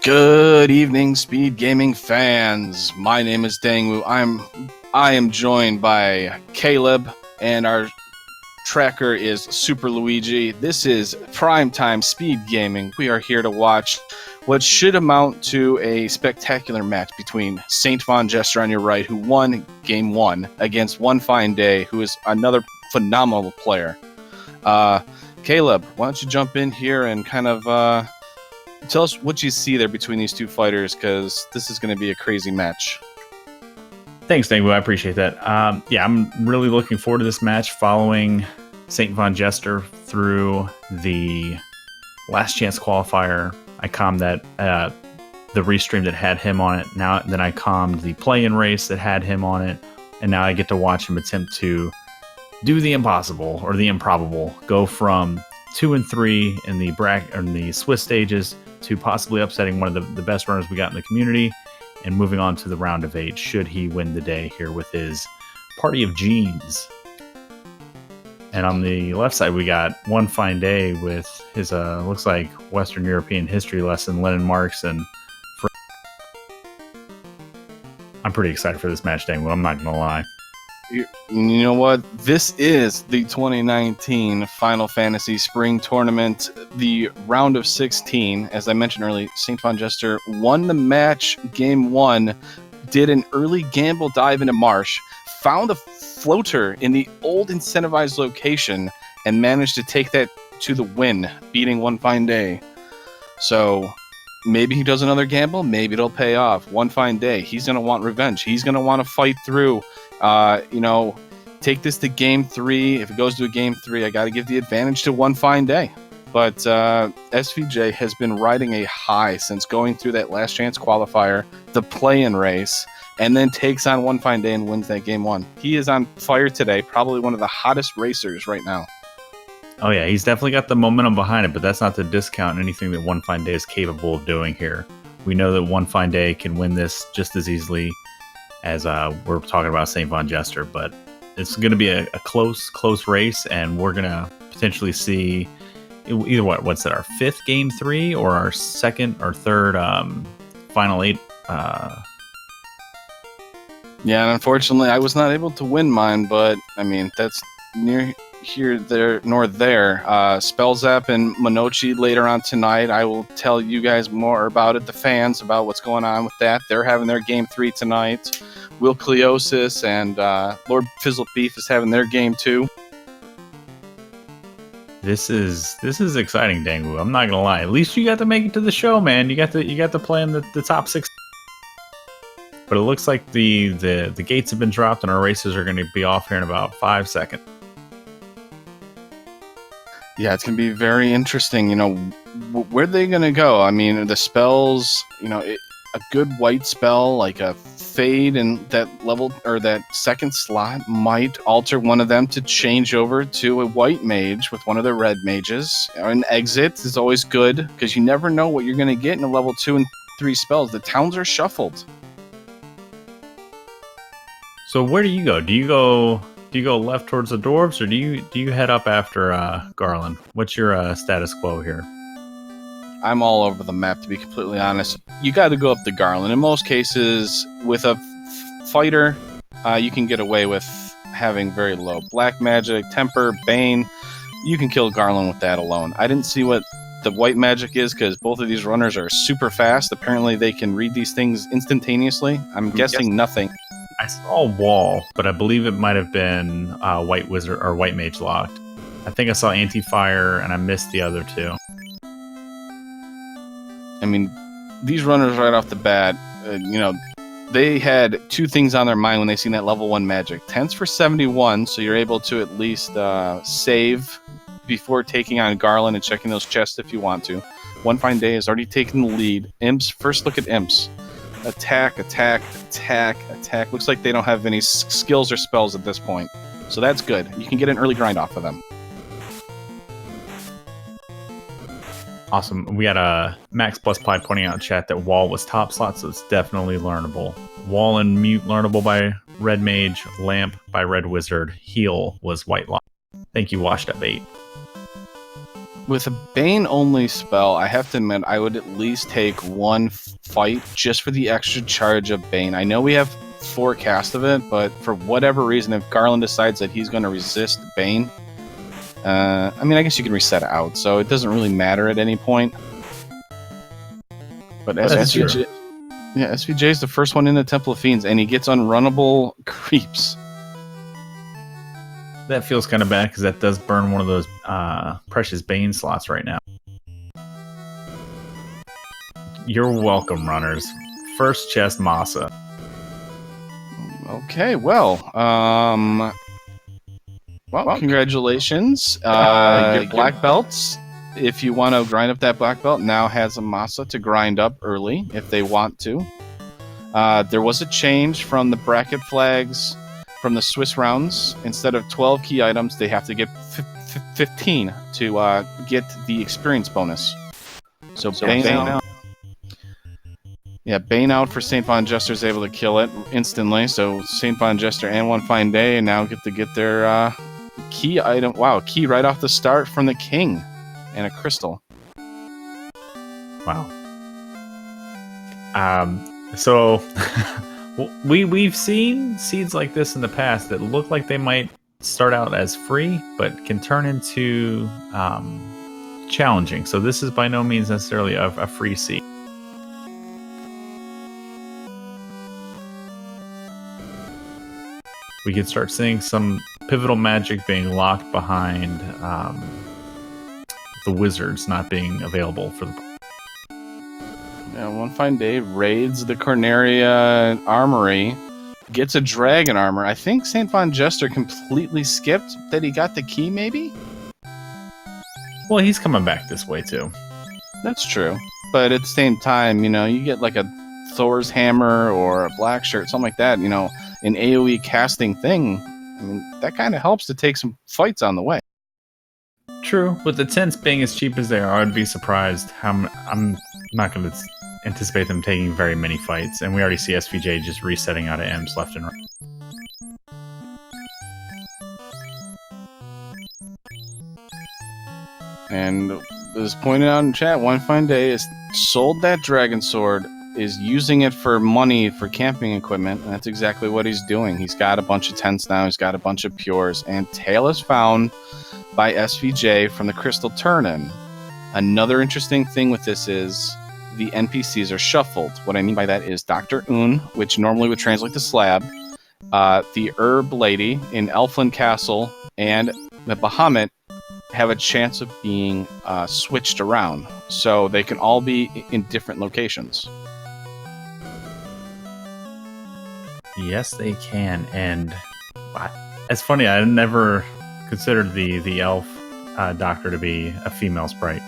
Good evening, Speed Gaming fans. My name is Dangwoo. I am joined by Caleb, and our tracker is Super Luigi. This is Primetime Speed Gaming. We are here to watch what should amount to a spectacular match between SaintVonJester on your right, who won Game 1, against onefineday, who is another phenomenal player. Caleb, why don't you jump in here and kind of tell us what you see there between these two fighters, because this is going to be a crazy match. Thanks, Dangwoo. I appreciate that. I'm really looking forward to this match, following SaintVonJester through the last chance qualifier. I calmed that the restream that had him on it. Then I calmed the play-in race that had him on it, and now I get to watch him attempt to do the impossible or the improbable, go from 2 and 3 in the Swiss stages to possibly upsetting one of the best runners we got in the community and moving on to the round of 8 should he win the day here with his party of jeans. And on the left side, we got onefineday with his looks like Western European history lesson, Lenin Marx, and I'm pretty excited for this match, Dangwoo. I'm not gonna lie. You know what? This is the 2019 Final Fantasy Spring Tournament, the round of 16. As I mentioned earlier, SaintVonJester won the match Game 1, did an early gamble dive into Marsh, found a floater in the old incentivized location, and managed to take that to the win, beating onefineday. So maybe he does another gamble, maybe it'll pay off. Onefineday, he's going to want revenge. He's going to want to fight through. Take this to Game 3. If it goes to a Game 3, I got to give the advantage to onefineday. But SVJ has been riding a high since going through that last chance qualifier, the play-in race, and then takes on onefineday and wins that Game 1. He is on fire today, probably one of the hottest racers right now. Oh yeah, he's definitely got the momentum behind it, but that's not to discount anything that onefineday is capable of doing here. We know that onefineday can win this just as easily as we're talking about SaintVonJester, but it's going to be a close race, and we're going to potentially see either what's that, our 5th Game 3 or our 2nd or 3rd Final 8. Yeah, and unfortunately, I was not able to win mine, but I mean, that's near here, there, nor there. Spellzap and Monochi later on tonight. I will tell you guys more about it, the fans, about what's going on with that. They're having their Game 3 tonight. Will Cleosis and Lord Fizzle Beef is having their Game 2. This is exciting, Dangwoo. I'm not gonna lie. At least you got to make it to the show, man. You got to play in the top 6. But it looks like the gates have been dropped, and our races are going to be off here in about 5 seconds. Yeah, it's going to be very interesting. Where are they going to go? I mean, the spells, a good white spell, like a fade in that level or that second slot might alter one of them to change over to a white mage with one of the red mages. An exit is always good, because you never know what you're going to get in a level 2 and 3 spells. The towns are shuffled. So where do you go? Do you go left towards the dwarves, or do you head up after Garland? What's your status quo here? I'm all over the map, to be completely honest. You got to go up to Garland. In most cases, with a fighter, you can get away with having very low black magic, temper, bane. You can kill Garland with that alone. I didn't see what the white magic is, because both of these runners are super fast. Apparently, they can read these things instantaneously. I'm guessing nothing. I saw a wall, but I believe it might have been White Wizard or White Mage locked. I think I saw Anti-Fire, and I missed the other two. I mean, these runners right off the bat, they had 2 things on their mind when they seen that level 1 magic. 10's for 71, so you're able to at least save before taking on Garland and checking those chests if you want to. onefineday has already taken the lead. Imps, first look at Imps. Attack. Looks like they don't have any skills or spells at this point. So that's good. You can get an early grind off of them. Awesome. We had a Max Plus Pie pointing out in chat that Wall was top slot, so it's definitely learnable. Wall and Mute learnable by Red Mage. Lamp by Red Wizard. Heal was White Lock. Thank you, Washed Up 8. With a Bane only spell, I have to admit I would at least take one fight just for the extra charge of Bane. I know we have 4 cast of it, but for whatever reason, if Garland decides that he's going to resist Bane, I mean, I guess you can reset it out, so it doesn't really matter at any point. But SVJ, yeah, SVJ is the first one in the Temple of Fiends, and he gets unrunnable creeps. That feels kind of bad because that does burn one of those precious Bane slots right now. You're welcome, runners. First chest Masa. Okay, well, congratulations. Your black belts, if you want to grind up that black belt, now has a Masa to grind up early if they want to. There was a change from the bracket flags from the Swiss rounds. Instead of 12 key items, they have to get 15 to get the experience bonus. So Bane out. Yeah, Bane out for SaintVonJester is able to kill it instantly. So SaintVonJester and One Fine Day now get to get their key item. Wow, key right off the start from the King and a crystal. Wow. So we've seen seeds like this in the past that look like they might start out as free, but can turn into challenging. So this is by no means necessarily a free seed. We can start seeing some pivotal magic being locked behind the wizards not being available for the... Yeah, One Fine Day raids the Corneria Armory, gets a dragon armor. I think SaintVonJester completely skipped that he got the key, maybe? Well, he's coming back this way, too. That's true. But at the same time, you know, you get like a Thor's hammer or a black shirt, something like that, you know, an AoE casting thing. I mean, that kind of helps to take some fights on the way. True. With the tents being as cheap as they are, I'd be surprised how I'm not going to anticipate them taking very many fights. And we already see SVJ just resetting out of M's left and right. And as pointed out in chat, One Fine Day has sold that dragon sword, is using it for money for camping equipment, and that's exactly what he's doing. He's got a bunch of tents now, he's got a bunch of pures, and Tail is found by SVJ from the Crystal Turn-In. Another interesting thing with this is the NPCs are shuffled. What I mean by that is Dr. Un, which normally would translate to Slab, the Herb Lady in Elfland Castle, and the Bahamut have a chance of being switched around. So they can all be in different locations. Yes, they can. And it's funny, I never considered the elf doctor to be a female sprite.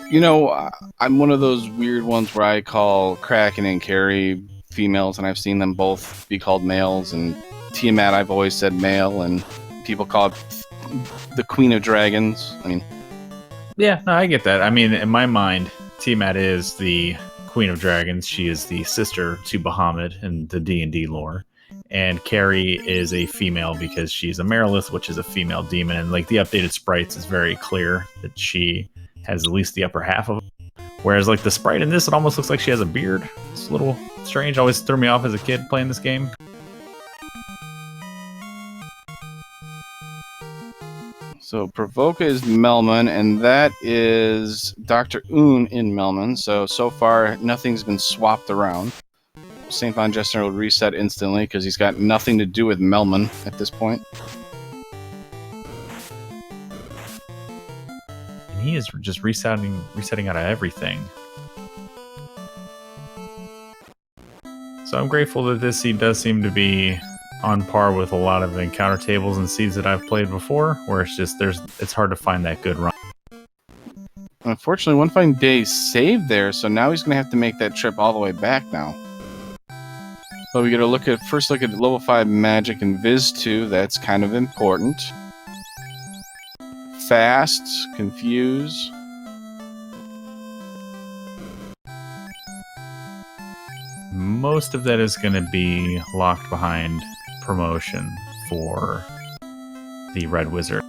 You know, I'm one of those weird ones where I call Kraken and Carrie females, and I've seen them both be called males, and Tiamat I've always said male, and people call it the Queen of Dragons. I mean... Yeah, no, I get that. I mean, in my mind, Tiamat is the Queen of Dragons. She is the sister to Bahamut in the D&D lore. And Carrie is a female because she's a Merilith, which is a female demon. And like the updated sprites is very clear that she has at least the upper half of it. Whereas like the sprite in this, it almost looks like she has a beard. It's a little strange. Always threw me off as a kid playing this game. So Provoca is Melman, and that is Dr. Un in Melman. So far, nothing's been swapped around. SaintVonJester will reset instantly because he's got nothing to do with Melman at this point. And he is just resetting out of everything. So I'm grateful that this seed does seem to be on par with a lot of encounter tables and seeds that I've played before, where it's just it's hard to find that good run. Unfortunately, One Fine Day saved there, so now he's going to have to make that trip all the way back now. But we got to first look at level 5 magic and Viz 2. That's kind of important. Fast, confuse. Most of that is going to be locked behind promotion for the Red Wizard.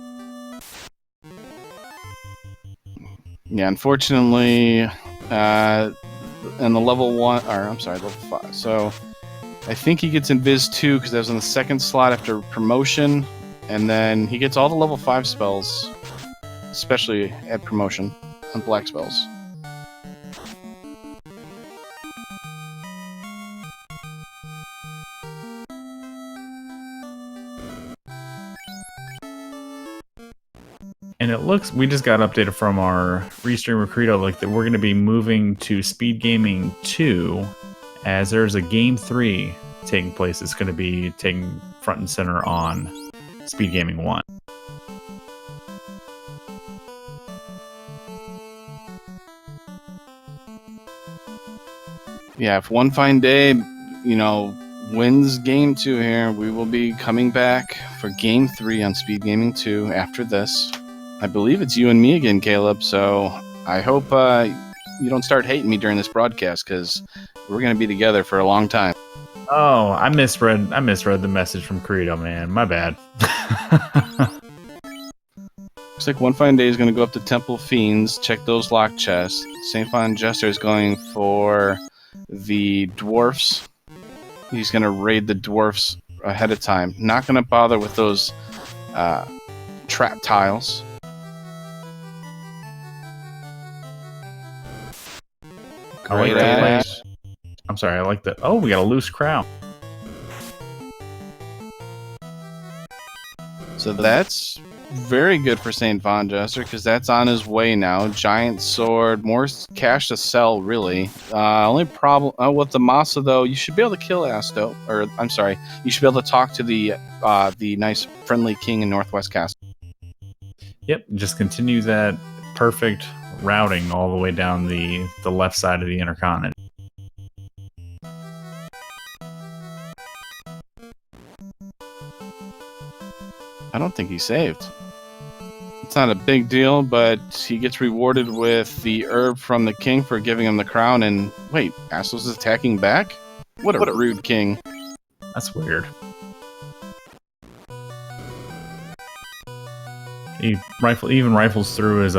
Yeah, unfortunately, in the level 1, or I'm sorry, level 5. So I think he gets Invis 2 because that was on the second slot after promotion, and then he gets all the level 5 spells, especially at promotion on black spells. And it looks, we just got updated from our restream Recreato, like that we're going to be moving to Speed Gaming 2, as there's a Game 3 taking place. It's going to be taking front and center on Speed Gaming 1. Yeah, if One Fine Day, wins Game 2 here, we will be coming back for Game 3 on Speed Gaming 2 after this. I believe it's you and me again, Caleb, so I hope you don't start hating me during this broadcast, because we're going to be together for a long time. Oh, I misread the message from Credo, man. My bad. Looks like One Fine Day is going to go up to Temple Fiends, check those locked chests. SaintVonJester is going for the dwarfs. He's going to raid the dwarfs ahead of time. Not going to bother with those trap tiles. Great ass. I'm sorry, I like that. Oh, we got a loose crown. So that's very good for SaintVonJester, because that's on his way now. Giant sword, more cash to sell, really. Only problem with the Masa, though, you should be able to kill Asto. Or, I'm sorry, you should be able to talk to the nice, friendly king in Northwest Castle. Yep, just continue that perfect routing all the way down the left side of the Intercontinent. I don't think he saved. It's not a big deal, but he gets rewarded with the herb from the king for giving him the crown. And wait, Astos is attacking back? What a rude king. That's weird. He even rifles through his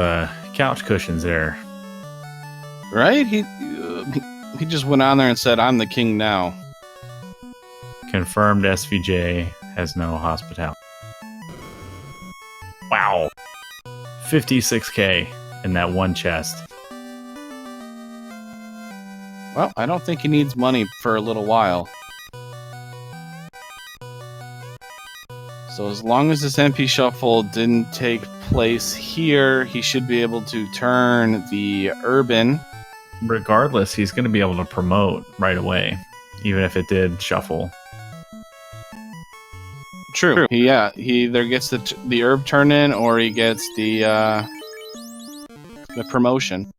couch cushions there. Right? He just went on there and said, "I'm the king now." Confirmed SVJ has no hospitality. Wow. 56k in that one chest. Well, I don't think he needs money for a little while. So as long as this MP shuffle didn't take place here, he should be able to turn the urban. Regardless, he's going to be able to promote right away, even if it did shuffle. True. He either gets the herb turn in, or he gets the promotion.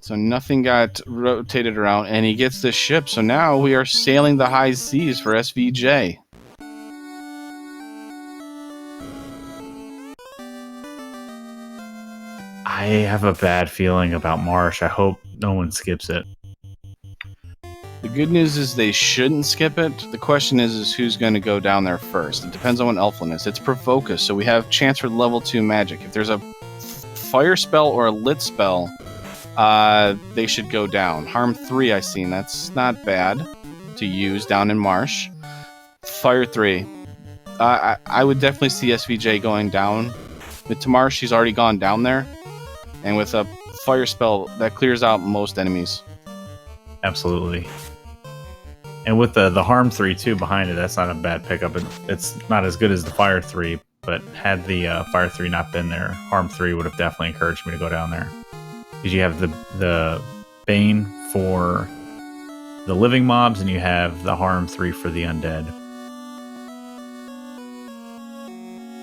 So nothing got rotated around, and he gets the ship. So now we are sailing the high seas for SVJ. I have a bad feeling about Marsh. I hope no one skips it. The good news is they shouldn't skip it. The question is who's going to go down there first. It depends on what Elflin is. It's Provocus, so we have chance for level 2 magic. If there's a fire spell or a lit spell, they should go down. Harm 3 I've seen. That's not bad to use down in Marsh. Fire 3. I would definitely see SVJ going down. With Marsh, she's already gone down there. And with a fire spell, that clears out most enemies. Absolutely. And with the Harm 3 too behind it, that's not a bad pickup. It's not as good as the Fire 3, but had the Fire 3 not been there, Harm 3 would have definitely encouraged me to go down there. Because you have the Bane for the living mobs, and you have the Harm 3 for the undead.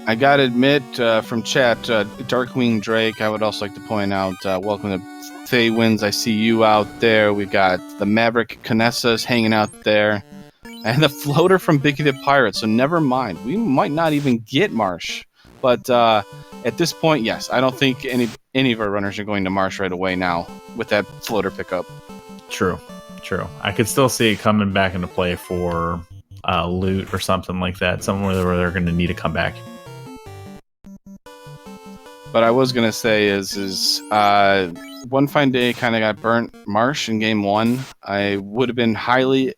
I gotta admit, from chat, Darkwing Drake, I would also like to point out, welcome to Faye Wins. I see you out there. We've got the Maverick Canessas hanging out there, and the floater from Big Headed Pirate. So never mind. We might not even get Marsh. But at this point, yes, I don't think any of our runners are going to Marsh right away now with that floater pickup. True. I could still see it coming back into play for loot or something like that, somewhere where they're going to need to come back. But I was gonna say is One Fine Day kind of got burnt Marsh in game 1. I would have been highly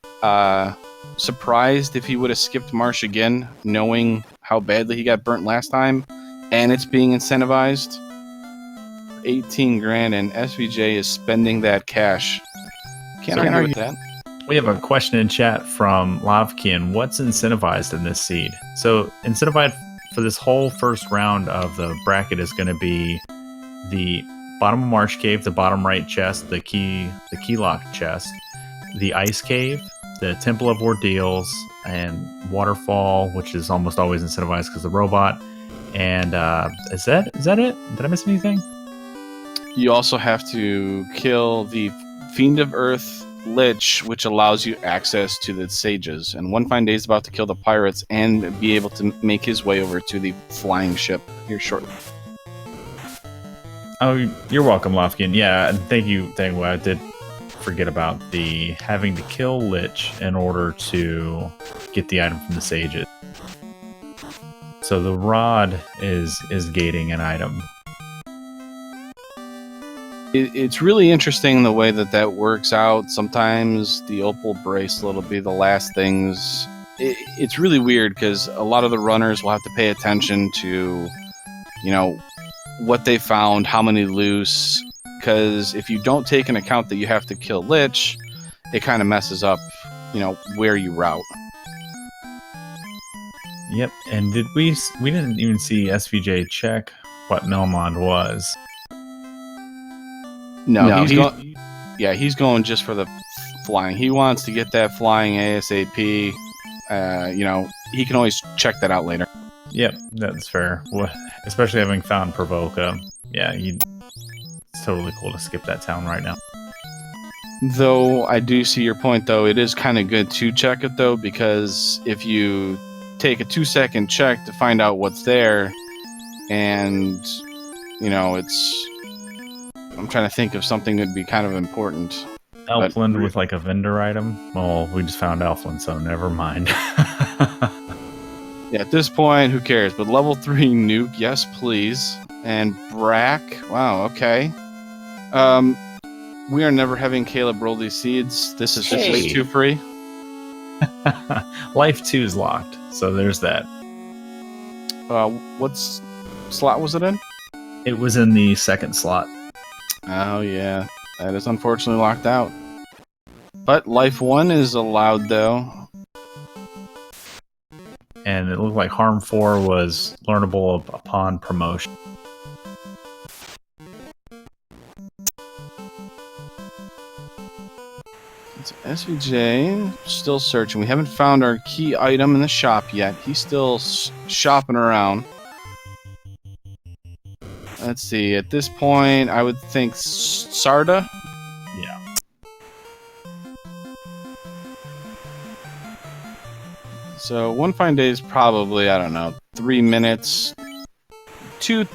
surprised if he would have skipped Marsh again, knowing how badly he got burnt last time, and it's being incentivized. 18 grand, and SVJ is spending that cash. Can't argue with that. We have a question in chat from Lavkian. What's incentivized in this seed? So incentivized for this whole first round of the bracket is going to be the bottom of Marsh Cave, the bottom right chest, the key lock chest, the ice cave, the Temple of Ordeals, and Waterfall, which is almost always incentivized because of the robot. And is that it? Did I miss anything? You also have to kill the Fiend of Earth Lich, which allows you access to the sages. And One Fine Day is about to kill the pirates and be able to make his way over to the flying ship here shortly. Oh, you're welcome, Lofkin. Yeah, and thank you. I did forget about the having to kill Lich in order to get the item from the sages. So the rod is gating an item. It's really interesting the way that works out. Sometimes the opal bracelet will be the last things. It's really weird because a lot of the runners will have to pay attention to, what they found, how many loose. Because if you don't take into account that you have to kill Lich, it kind of messes up, where you route. Yep, and we didn't even see SVJ check what Melmond was. No, he's going just for the flying. He wants to get that flying ASAP. He can always check that out later. Yep, that's fair. Especially having found Provoca. Yeah, it's totally cool to skip that town right now. Though I do see your point, though. It is kind of good to check it, though, because if you take a 2-second check to find out what's there, and, it's... I'm trying to think of something that'd be kind of important. Elfland with like a vendor item? Well, we just found Elfland, so never mind. Yeah, at this point, who cares? But level 3 nuke, yes please. And Brack, wow, okay. We are never having Caleb roll these seeds. This is just way too free. Life 2 is locked, so there's that. What slot was it in? It was in the second slot. Oh yeah, that is unfortunately locked out. But Life 1 is allowed though. And it looked like Harm 4 was learnable upon promotion. It's SVJ still searching. We haven't found our key item in the shop yet. He's still shopping around. Let's see. At this point, I would think Sarda. Yeah. So One Fine Day is probably, 3 minutes. 2-3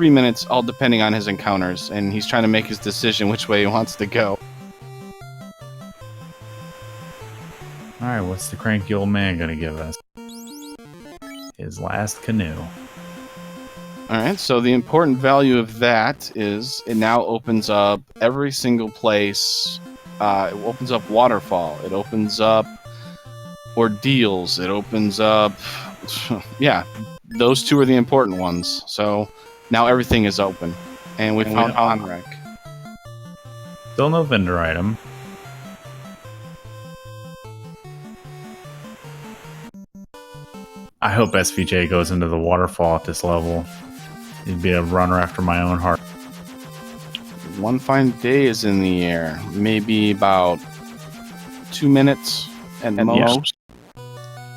minutes, all depending on his encounters. And he's trying to make his decision which way he wants to go. Alright, what's the cranky old man gonna give us? His last canoe. Alright, so the important value of that is it now opens up every single place. It opens up Waterfall. It opens up Ordeals. It opens up... yeah, those 2 are the important ones. So now everything is open. And we found Onrek. Still no vendor item. I hope SVJ goes into the waterfall at this level. He'd be a runner after my own heart. One Fine Day is in the air. Maybe about 2 minutes at most.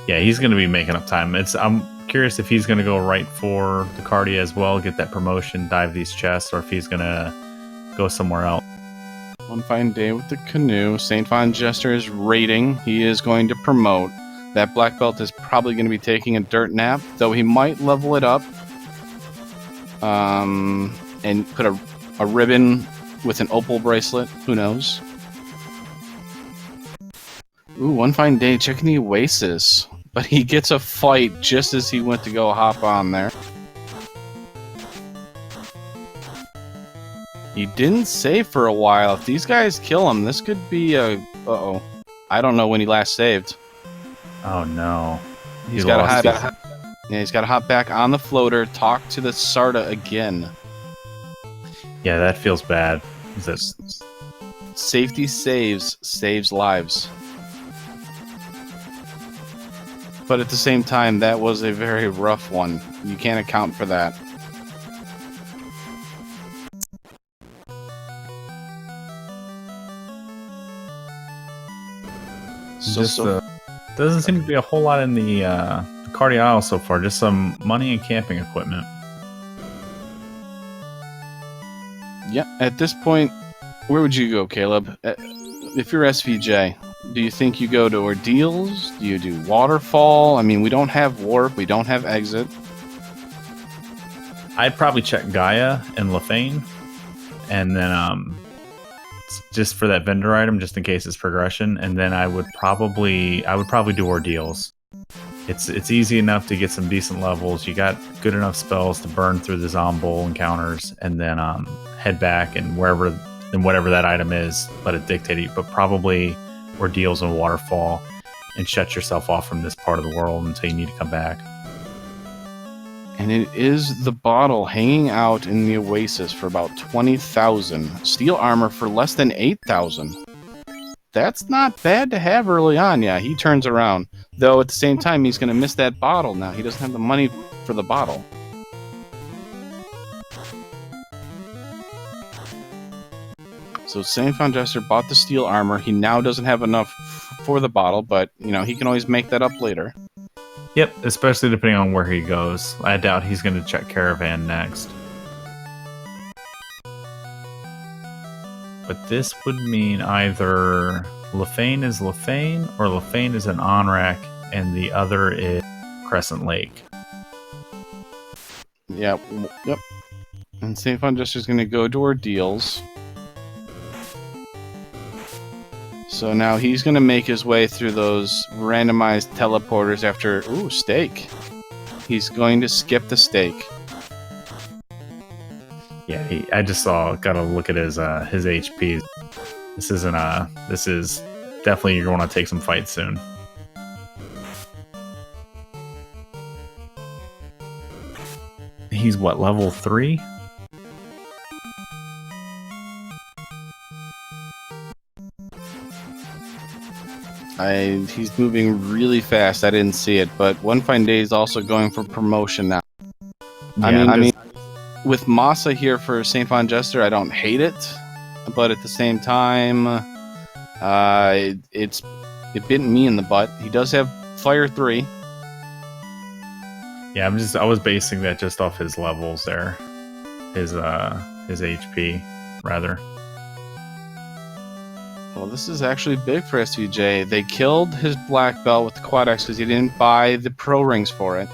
Yeah, he's going to be making up time. I'm curious if he's going to go right for the Cardia as well, get that promotion, dive these chests, or if he's going to go somewhere else. One Fine Day with the canoe. SaintVonJester is raiding. He is going to promote. That black belt is probably going to be taking a dirt nap, though he might level it up. And put a ribbon with an opal bracelet. Who knows? Ooh, one fine day checking the Oasis. But he gets a fight just as he went to go hop on there. He didn't save for a while. If these guys kill him, this could be a... Uh-oh. I don't know when he last saved. Oh, no. He's got to hop back on the floater, talk to the Sarda again. Yeah, that feels bad. Safety saves lives. But at the same time, that was a very rough one. You can't account for that. Doesn't seem to be a whole lot in the Cardial so far. Just some money and camping equipment. Yeah, at this point, where would you go, Caleb? If you're SVJ, do you think you go to Ordeals? Do you do Waterfall? I mean, we don't have Warp, we don't have Exit. I'd probably check Gaia and Lefane, and then just for that vendor item, just in case it's progression, and then I would probably do Ordeals. It's easy enough to get some decent levels. You got good enough spells to burn through the Zombo encounters, and then head back and whatever that item is, let it dictate it. But probably Ordeals and Waterfall, and shut yourself off from this part of the world until you need to come back. And it is the bottle hanging out in the Oasis for about 20,000. Steel armor for less than 8,000. That's not bad to have early on. Yeah, he turns around. Though at the same time, he's going to miss that bottle now. He doesn't have the money for the bottle. So SaintVonJester bought the steel armor. He now doesn't have enough for the bottle, but, you know, he can always make that up later. Yep, especially depending on where he goes. I doubt he's going to check Caravan next. But this would mean either Lefane is Lefane, or Lefane is an Onrak, and the other is Crescent Lake. Yep. And SaintVonJester is going to go to Ordeals. So now he's going to make his way through those randomized teleporters after... Ooh, steak. He's going to skip the steak. Yeah, I just gotta look at his HP. This is definitely, you're going to take some fights soon. He's what, level 3? He's moving really fast. I didn't see it, but One Fine Day is also going for promotion now. Yeah, I mean, with Masa here for SaintVonJester, I don't hate it, but at the same time, it bit me in the butt. He does have Fire 3. Yeah, I was basing that just off his levels there, his HP rather. Well, this is actually big for SVJ. They killed his black belt with the Quad X because he didn't buy the pro rings for it.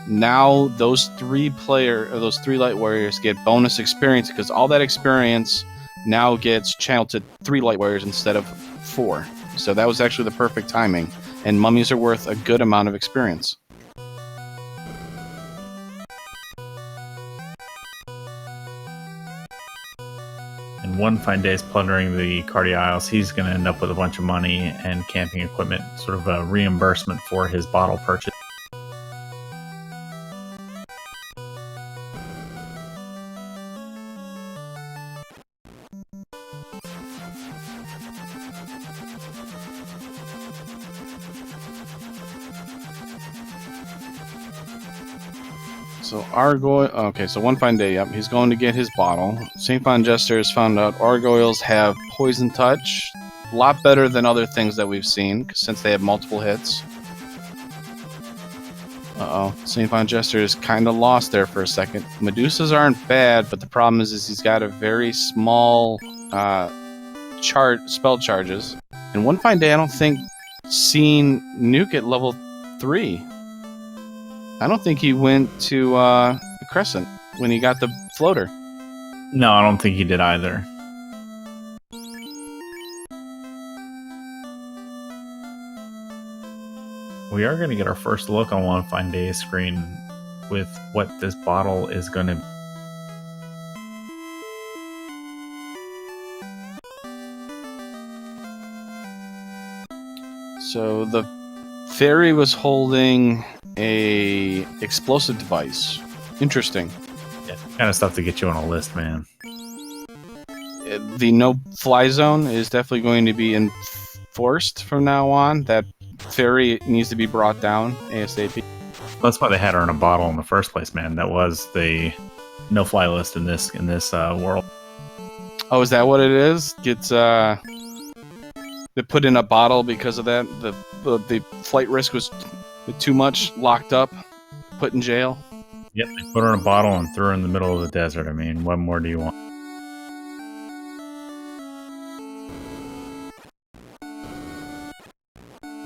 Now those three light warriors get bonus experience because all that experience now gets channeled to 3 light warriors instead of 4. So that was actually the perfect timing. And mummies are worth a good amount of experience. And One Fine Day is plundering the Cardials. He's going to end up with a bunch of money and camping equipment, sort of a reimbursement for his bottle purchase. So so One Fine Day, yep, he's going to get his bottle. SaintVonJester has found out Argoyles have Poison Touch. A lot better than other things that we've seen, since they have multiple hits. Uh-oh, SaintVonJester is kind of lost there for a second. Medusas aren't bad, but the problem is he's got a very small spell charges. And One Fine Day, I don't think seen Nuke at level 3. I don't think he went to Crescent when he got the floater. No, I don't think he did either. we are going to get our first look on One Fine Day screen with what this bottle is going to. So the fairy was holding a explosive device. Interesting. Yeah, kind of stuff to get you on a list, man. The no-fly zone is definitely going to be enforced from now on. That fairy needs to be brought down ASAP. That's why they had her in a bottle in the first place, man. That was the no-fly list in this world. Oh, is that what it is? Gets they put in a bottle because of that. The flight risk was too much. Locked up, put in jail. Yep, they put her in a bottle and threw her in the middle of the desert. I mean, what more do you want?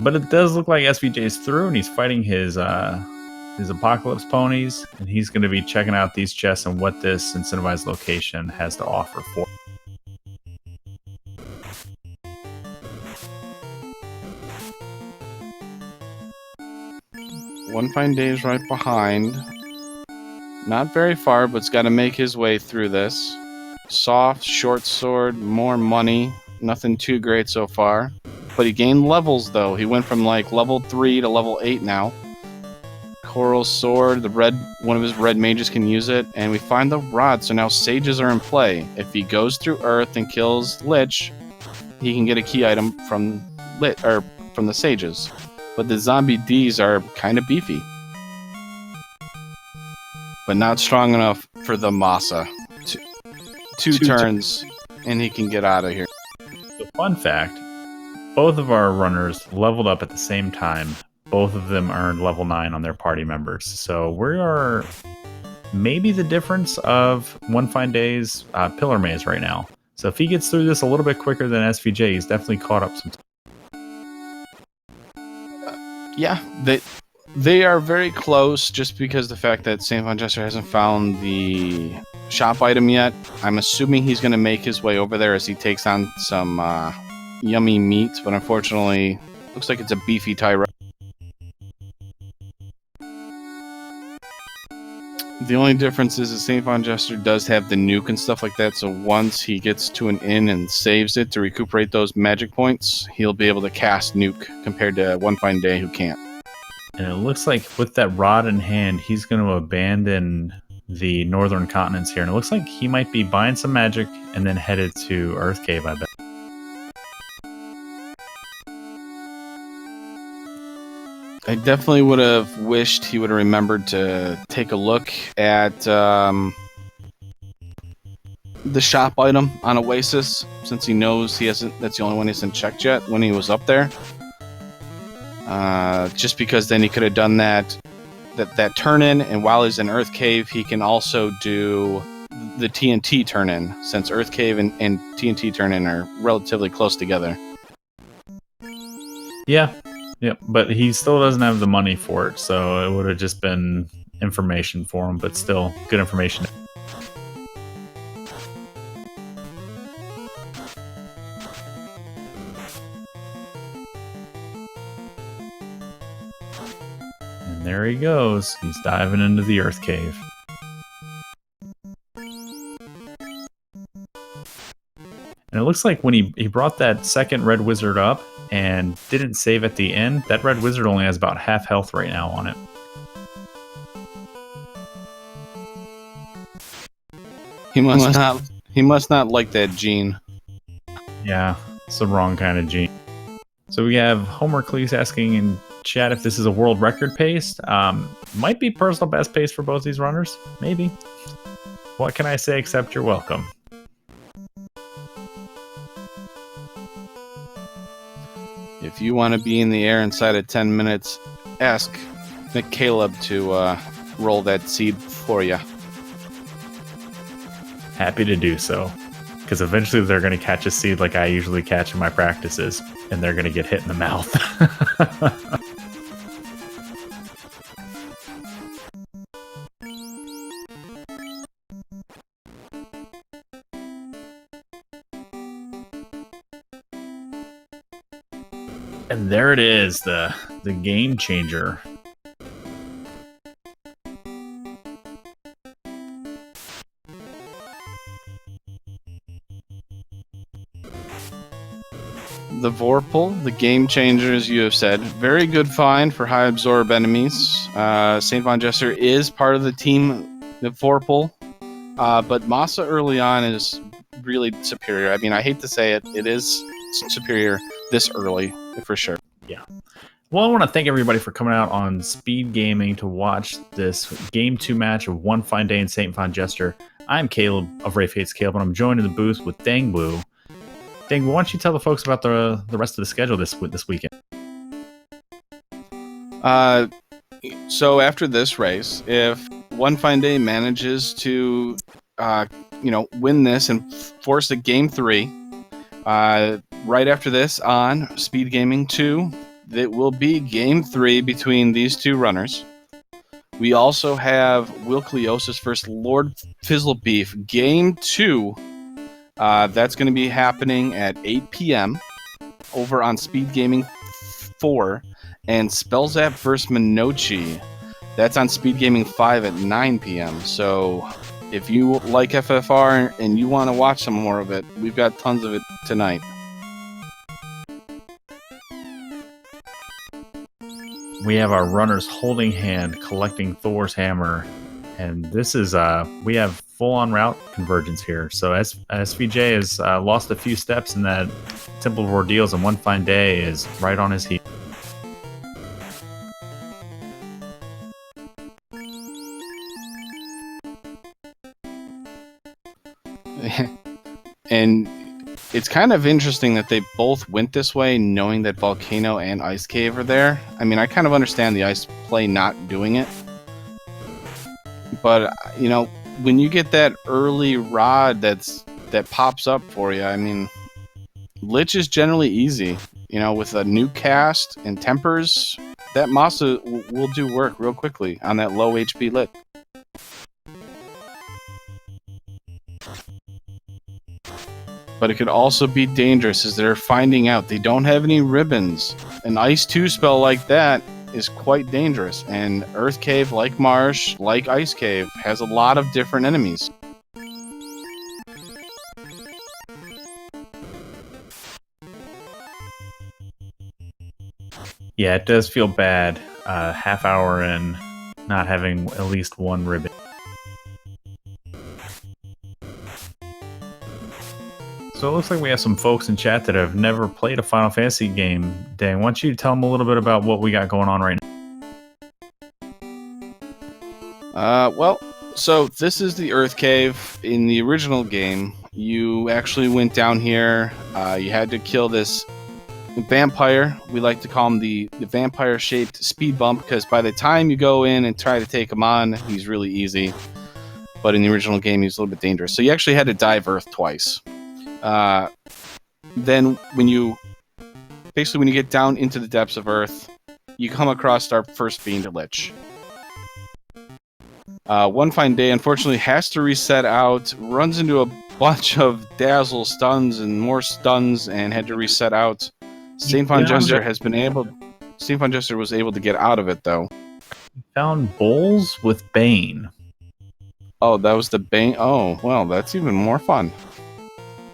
But it does look like SVJ's through, and he's fighting his apocalypse ponies, and he's going to be checking out these chests and what this incentivized location has to offer for. One Fine Day is right behind. Not very far, but's got to make his way through this. Soft, short sword, more money. Nothing too great so far. But he gained levels, though. He went from, like, level 3 to level 8 now. Coral sword, one of his red mages can use it. And we find the rod, so now sages are in play. If he goes through Earth and kills Lich, he can get a key item from the sages. But the zombie Ds are kind of beefy. But not strong enough for the Masa. Two turns, and he can get out of here. So fun fact, both of our runners leveled up at the same time. Both of them earned level 9 on their party members. So we are maybe the difference of One Fine Day's Pillar Maze right now. So if he gets through this a little bit quicker than SVJ, he's definitely caught up some time. Yeah, they are very close just because the fact that SaintVonJester hasn't found the shop item yet. I'm assuming he's going to make his way over there as he takes on some yummy meat, but unfortunately, looks like it's a beefy Tyro. The only difference is that SaintVonJester does have the nuke and stuff like that, so once he gets to an inn and saves it to recuperate those magic points, he'll be able to cast nuke compared to One Fine Day who can't. And it looks like with that rod in hand, he's going to abandon the northern continents here. And it looks like he might be buying some magic and then headed to Earth Cave, I bet. I definitely would have wished he would have remembered to take a look at the shop item on Oasis, since he knows he hasn't. That's the only one he hasn't checked yet when he was up there. Just because then he could have done that turn in, and while he's in Earth Cave, he can also do the TNT turn in, since Earth Cave and TNT turn in are relatively close together. Yeah. Yep, but he still doesn't have the money for it, so it would have just been information for him, but still good information. And there he goes. He's diving into the Earth Cave. And it looks like when he brought that second red wizard up and didn't save at the end, that red wizard only has about half health right now on it. He must not like that gene. Yeah, it's the wrong kind of gene. So we have Homer Cleese asking in chat if this is a world record pace. Might be personal best pace for both these runners. Maybe. What can I say except you're welcome? If you want to be in the air inside of 10 minutes, ask McCaleb to roll that seed for you. Happy to do so. Because eventually they're going to catch a seed like I usually catch in my practices, and they're going to get hit in the mouth. And there it is, the game changer. The Vorpal, the game changer, as you have said. Very good find for high absorb enemies. SaintVonJester is part of the team, the Vorpal, but Masa early on is really superior. I mean, I hate to say it, it is superior this early, for sure. Yeah. Well, I want to thank everybody for coming out on Speed Gaming to watch this Game 2 match of One Fine Day and SaintVonJester. I'm Caleb of Rafe Hates Caleb, and I'm joined in the booth with Dangwoo. Dangwoo, why don't you tell the folks about the rest of the schedule this weekend? So after this race, if One Fine Day manages to, win this and force a Game 3, right after this on Speed Gaming 2, it will be Game 3 between these two runners. We also have Will Cleosis versus Lord Fizzlebeef Game 2. That's going to be happening at 8 p.m. over on Speed Gaming 4. And Spellzap versus Minochi. That's on Speed Gaming 5 at 9 p.m. So if you like FFR and you want to watch some more of it, we've got tons of it tonight. We have our runners holding hand, collecting Thor's hammer. And this is, we have full-on route convergence here. So SVJ has lost a few steps in that Temple of Ordeals, and One Fine Day is right on his heels. And it's kind of interesting that they both went this way knowing that Volcano and Ice Cave are there. I mean, I kind of understand the Ice play not doing it. But, when you get that early rod that pops up for you, I mean, Lich is generally easy. With a new cast and tempers, that Masa will do work real quickly on that low HP Lich. But it could also be dangerous as they're finding out they don't have any ribbons. An Ice 2 spell like that is quite dangerous, and Earth Cave, like Marsh, like Ice Cave, has a lot of different enemies. Yeah, it does feel bad, half hour in, not having at least one ribbon. So it looks like we have some folks in chat that have never played a Final Fantasy game. Dang, why don't you tell them a little bit about what we got going on right now? So this is the Earth Cave. In the original game, you actually went down here. You had to kill this vampire. We like to call him the vampire-shaped speed bump, because by the time you go in and try to take him on, he's really easy. But in the original game, he's a little bit dangerous. So you actually had to dive Earth twice. Then when you get down into the depths of Earth, you come across our first Fiend Lich. One Fine Day, unfortunately, has to reset out, runs into a bunch of dazzle stuns and more stuns, and had to reset out. SaintVonJester was able to get out of it, though. Found bowls with Bane. Oh, that was the Bane. Oh, well, that's even more fun.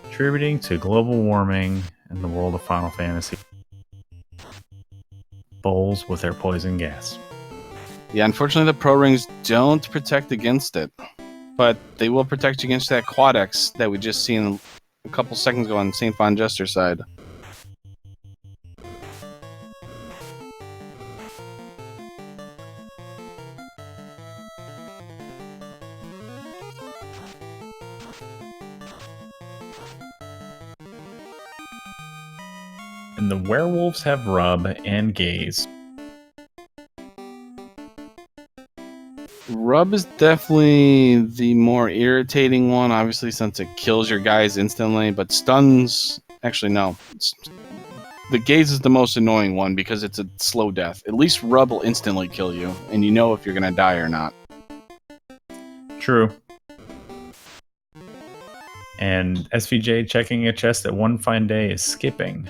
Contributing to global warming in the world of Final Fantasy. Bowls with their poison gas. Yeah, unfortunately the Pro Rings don't protect against it. But they will protect you against that Quadex that we just seen a couple seconds ago on SaintVonJester's side. And the werewolves have Rub and Gaze. Rub is definitely the more irritating one, obviously, since it kills your guys instantly, but stuns... Actually, no. The Gaze is the most annoying one because it's a slow death. At least Rub will instantly kill you, and you know if you're going to die or not. True. And SVJ checking a chest at One Fine Day is skipping.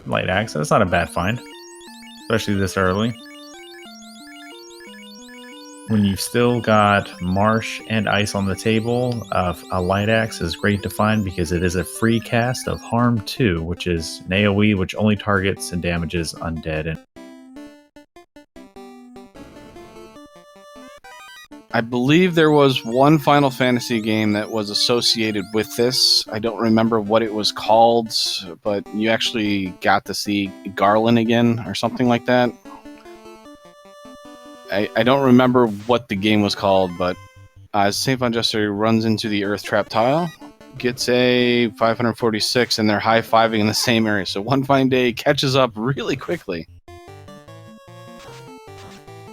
light axe. That's not a bad find, especially this early. When you've still got marsh and ice on the table, a light axe is great to find because it is a free cast of Harm 2, which is an AoE which only targets and damages undead. And I believe there was one Final Fantasy game that was associated with this. I don't remember what it was called, but you actually got to see Garland again or something like that. I don't remember what the game was called, but SaintVonJester runs into the Earth Trap tile, gets a 546, and they're high-fiving in the same area. So One Fine Day catches up really quickly.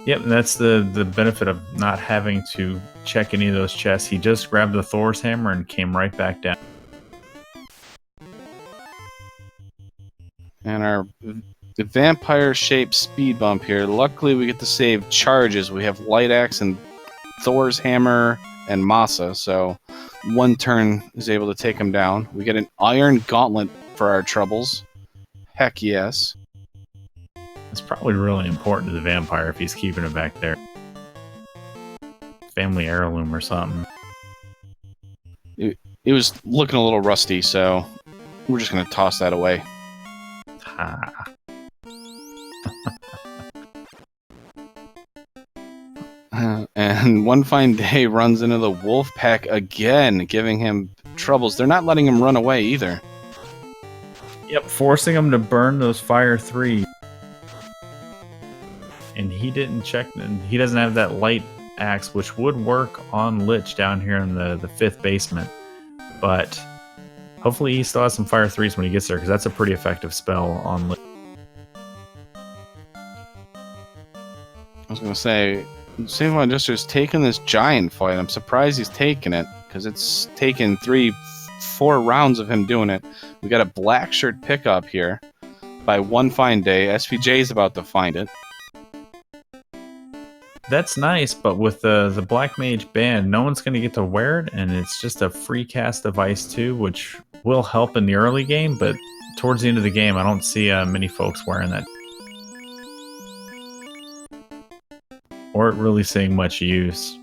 Yep, and that's the benefit of not having to check any of those chests. He just grabbed the Thor's hammer and came right back down. And our vampire-shaped speed bump here. Luckily, we get to save charges. We have Light Axe and Thor's hammer and Masa, so one turn is able to take him down. We get an Iron Gauntlet for our troubles. Heck yes. It's probably really important to the vampire if he's keeping it back there. Family heirloom or something. It was looking a little rusty, so we're just going to toss that away. Ha. And One Fine Day runs into the wolf pack again, giving him troubles. They're not letting him run away either. Yep, forcing him to burn those fire 3. And he didn't check, and he doesn't have that light axe, which would work on Lich down here in the 5th basement. But hopefully he still has some fire 3s when he gets there, because that's a pretty effective spell on Lich. I was going to say, SaintVonJester's taking this giant fight. I'm surprised he's taking it, because it's taken 3-4 rounds of him doing it. We got a black shirt pickup here by One Fine Day. SVJ's about to find it. That's nice, but with the Black Mage band, no one's going to get to wear it, and it's just a free cast device too, which will help in the early game, but towards the end of the game, I don't see many folks wearing that. Or really seeing much use.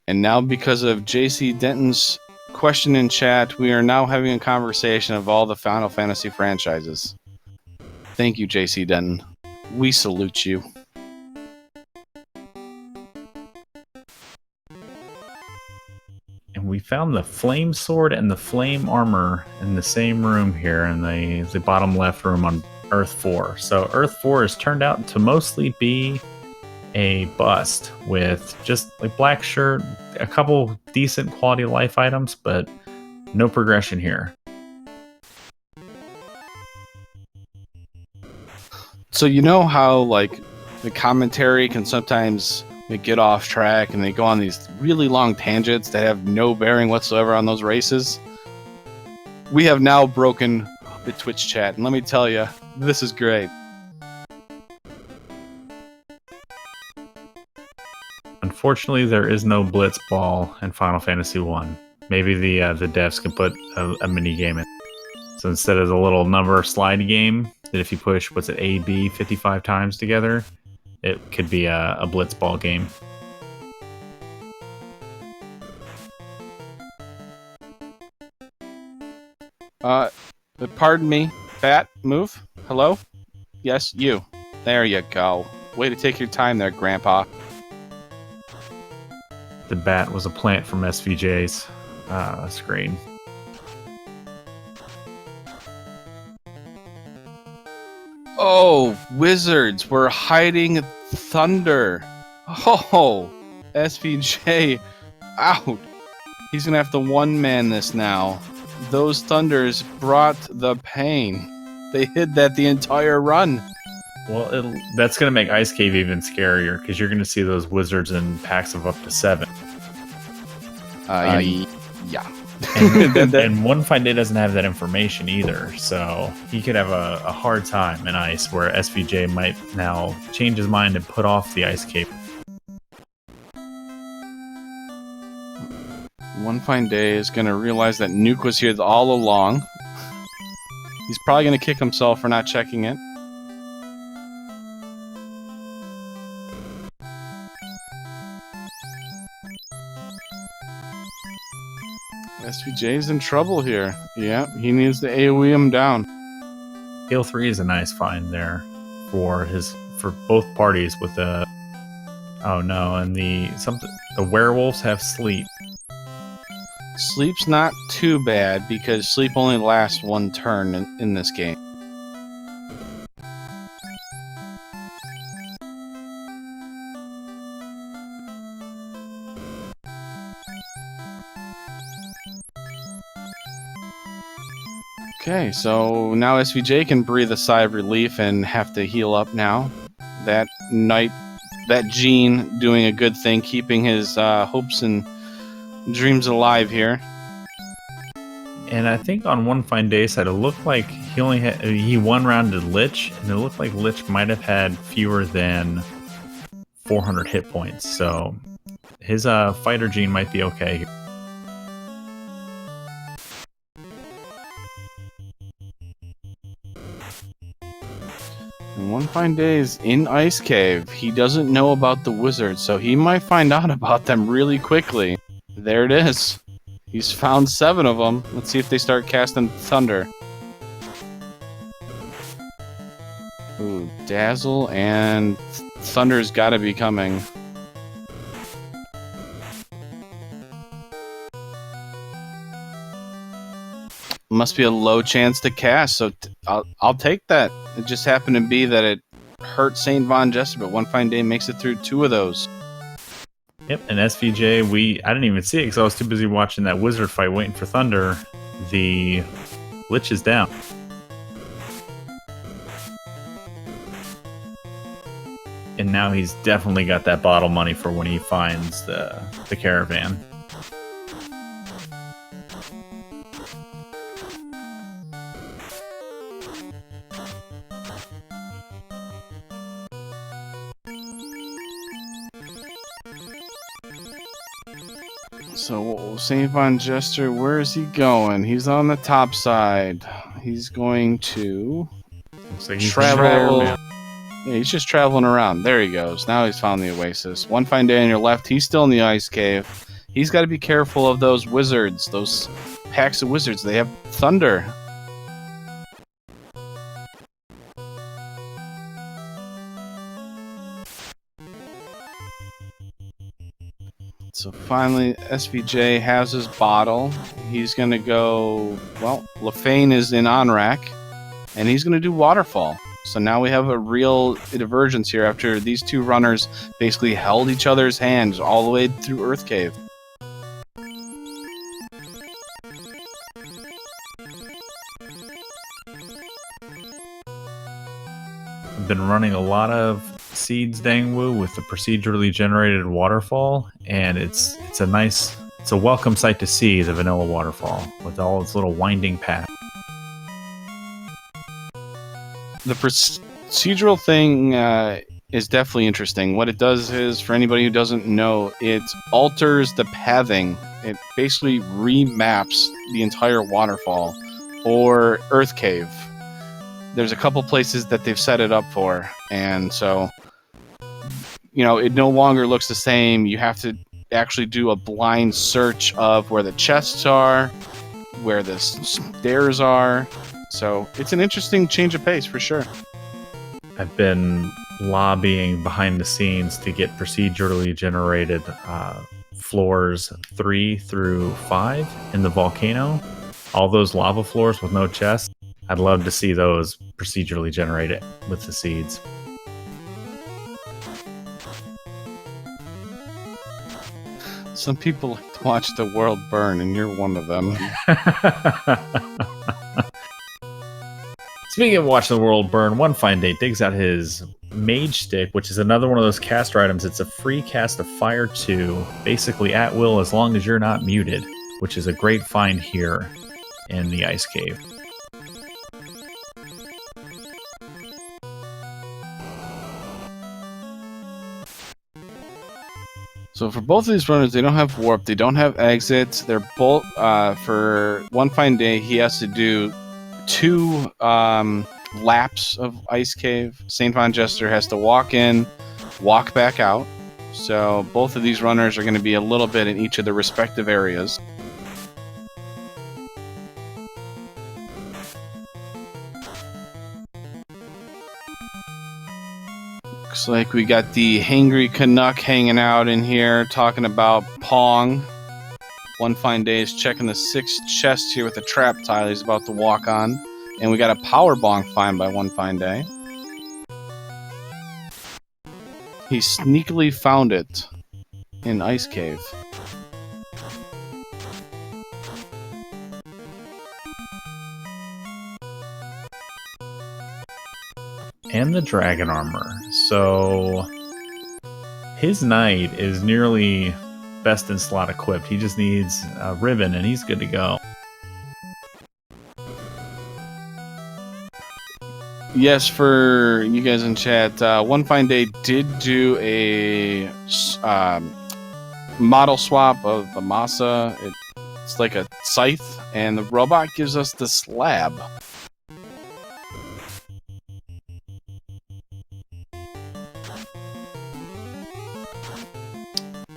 And now, because of JC Denton's question in chat, we are now having a conversation of all the Final Fantasy franchises. Thank you, JC Denton. We salute you. And we found the flame sword and the flame armor in the same room here in the bottom left room on Earth 4. So Earth 4 has turned out to mostly be a bust with just like black shirt, a couple decent quality of life items, but no progression here. So you know how like the commentary can sometimes get off track and they go on these really long tangents that have no bearing whatsoever on those races? We have now broken the Twitch chat, and let me tell you, this is great. Unfortunately, there is no Blitz Ball in Final Fantasy 1. Maybe the devs can put a mini game in. So instead of the little number slide game, that if you push, what's it, A, B 55 times together, it could be a Blitz Ball game. Pardon me. Bat, move. Hello? Yes, you. There you go. Way to take your time there, Grandpa. The bat was a plant from SVJ's screen. Oh, wizards, we're hiding thunder. Oh, SVJ out. He's gonna have to one-man this now. Those thunders brought the pain. They hid that the entire run. Well, that's going to make Ice Cave even scarier, because you're going to see those wizards in packs of up to 7. Yeah. And One Fine Day doesn't have that information either, so he could have a hard time in Ice, where SVJ might now change his mind and put off the Ice Cave. One Fine Day is going to realize that Nuke was here all along. He's probably going to kick himself for not checking it. SVJ's in trouble here. Yeah, he needs to AoE him down. Heal 3 is a nice find there for both parties with the... Oh no, and the werewolves have sleep. Sleep's not too bad because sleep only lasts one turn in this game. Okay, so now SVJ can breathe a sigh of relief and have to heal up now. That Gene doing a good thing, keeping his hopes and dreams alive here. And I think on One Fine Day side, it looked like he one-rounded Lich, and it looked like Lich might have had fewer than 400 hit points. So his fighter gene might be okay. And One Fine Day is in Ice Cave. He doesn't know about the wizards, so he might find out about them really quickly. There it is. He's found 7 of them. Let's see if they start casting Thunder. Ooh, Dazzle and Thunder's gotta be coming. Must be a low chance to cast, so I'll take that. It just happened to be that it hurt SaintVonJester, but One Fine Day makes it through 2 of those. Yep, and SVJ, I didn't even see it because I was too busy watching that wizard fight waiting for Thunder. The Lich is down. And now he's definitely got that bottle money for when he finds the caravan. So SaintVonJester, where is he going? He's on the top side. He's going to travel. Yeah, he's just traveling around. There he goes. Now he's found the oasis. One Fine Day on your left. He's still in the ice cave. He's got to be careful of those wizards. Those packs of wizards. They have thunder. So finally, SVJ has his bottle. He's going to go... Well, Lefane is in Onrak, and he's going to do Waterfall. So now we have a real divergence here after these 2 runners basically held each other's hands all the way through Earth Cave. I've been running a lot of seeds Dangwoo with the procedurally generated waterfall, and it's a welcome sight to see, the vanilla waterfall with all its little winding path. The procedural thing is definitely interesting. What it does is, for anybody who doesn't know, it alters the pathing. It basically remaps the entire waterfall or Earth Cave. There's a couple places that they've set it up for, and so it no longer looks the same. You have to actually do a blind search of where the chests are, where the stairs are. So it's an interesting change of pace for sure. I've been lobbying behind the scenes to get procedurally generated floors 3 through 5 in the volcano. All those lava floors with no chests. I'd love to see those procedurally generated with the seeds. Some people like to watch the world burn, and you're one of them. Speaking of watching the world burn, One Fine Day digs out his Mage Stick, which is another one of those caster items. It's a free cast of Fire 2, basically at will as long as you're not muted, which is a great find here in the Ice Cave. So for both of these runners, they don't have warp, they don't have exits. They're both, for One Fine Day, he has to do 2 laps of Ice Cave. SaintVonJester has to walk in, walk back out. So both of these runners are going to be a little bit in each of their respective areas. Looks like we got the Hangry Canuck hanging out in here, talking about Pong. One Fine Day is checking the 6th chest here with a trap tile he's about to walk on. And we got a Power Bonk find by One Fine Day. He sneakily found it in Ice Cave. And the dragon armor. So his knight is nearly best in slot equipped. He just needs a ribbon and he's good to go. Yes, for you guys in chat, One Fine Day did do a model swap of the Masa. It's like a scythe, and the robot gives us the slab.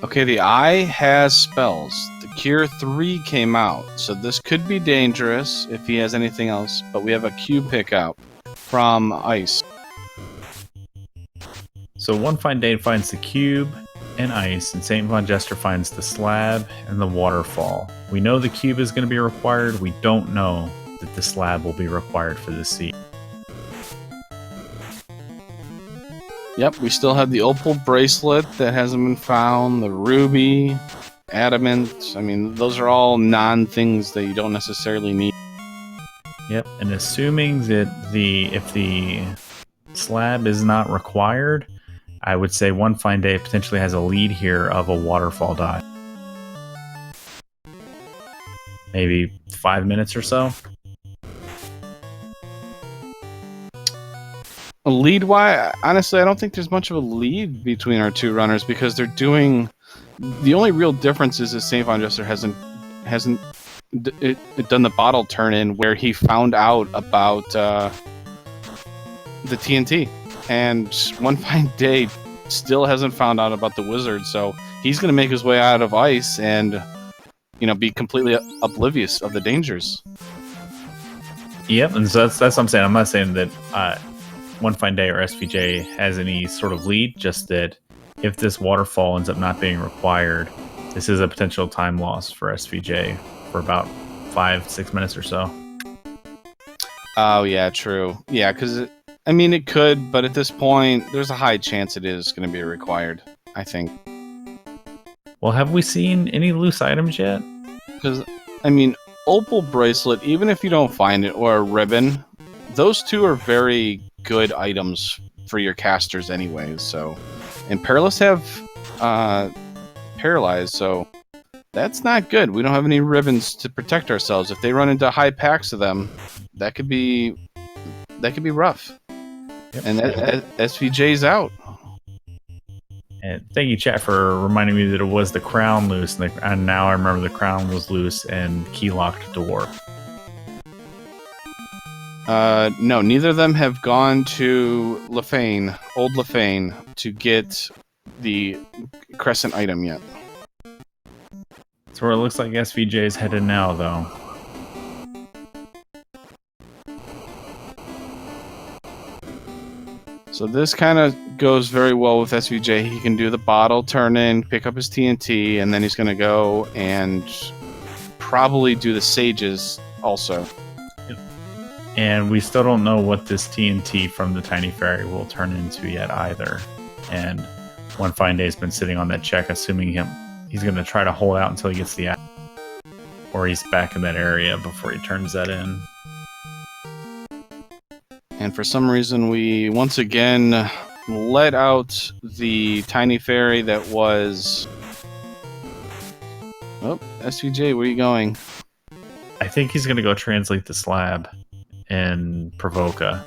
Okay, the eye has spells. The Cure 3 came out, so this could be dangerous if he has anything else, but we have a cube pick out from Ice. So One Fine Day finds the cube and Ice, and SaintVonJester finds the slab and the waterfall. We know the cube is going to be required. We don't know that the slab will be required for the seed. Yep, we still have the opal bracelet that hasn't been found, the ruby, adamant. I mean, those are all non-things that you don't necessarily need. Yep, and assuming that if the slab is not required, I would say One Fine Day potentially has a lead here of a waterfall dive. Maybe 5 minutes or so. A lead? Why? Honestly, I don't think there's much of a lead between our two runners because they're doing. The only real difference is that SaintVonJester hasn't done the bottle turn in where he found out about the TNT, and One Fine Day still hasn't found out about the wizard. So he's going to make his way out of Ice and be completely oblivious of the dangers. Yep, and so that's what I'm saying. I'm not saying that One Fine Day or SVJ has any sort of lead, just that if this waterfall ends up not being required, this is a potential time loss for SVJ for about 5-6 minutes or so. Oh, yeah, true. Yeah, because, it could, but at this point, there's a high chance it is going to be required, I think. Well, have we seen any loose items yet? Because, opal bracelet, even if you don't find it, or a ribbon, those two are very good items for your casters anyways, so. And Perilous have Paralyzed, so that's not good. We don't have any ribbons to protect ourselves. If they run into high packs of them, that could be rough. Yep. And SVJ's out. And thank you, chat, for reminding me that it was the crown loose, and now I remember the crown was loose and key-locked door. No, neither of them have gone to Lefane, Old Lefane, to get the Crescent item yet. That's where it looks like SVJ is headed now, though. So this kind of goes very well with SVJ. He can do the bottle, turn in, pick up his TNT, and then he's going to go and probably do the Sages also. And we still don't know what this TNT from the Tiny Fairy will turn into yet either. And One Fine Day's been sitting on that check, assuming he's going to try to hold out until he gets the or he's back in that area before he turns that in. And for some reason, we once again let out the Tiny Fairy that was... Oh, SVJ, where are you going? I think he's going to go translate the slab and Provoca.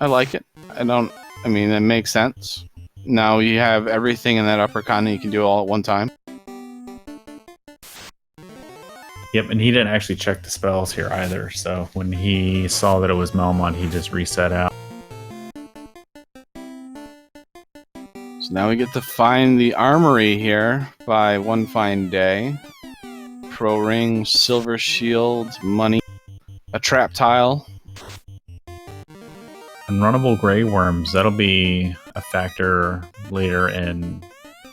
I like it. It makes sense. Now you have everything in that upper continent you can do all at one time. Yep, and he didn't actually check the spells here either, so when he saw that it was Melmon, he just reset out. So now we get to find the armory here by One Fine Day. Pro ring, silver shield, money, a trap tile. Unrunnable Grey Worms, that'll be a factor later in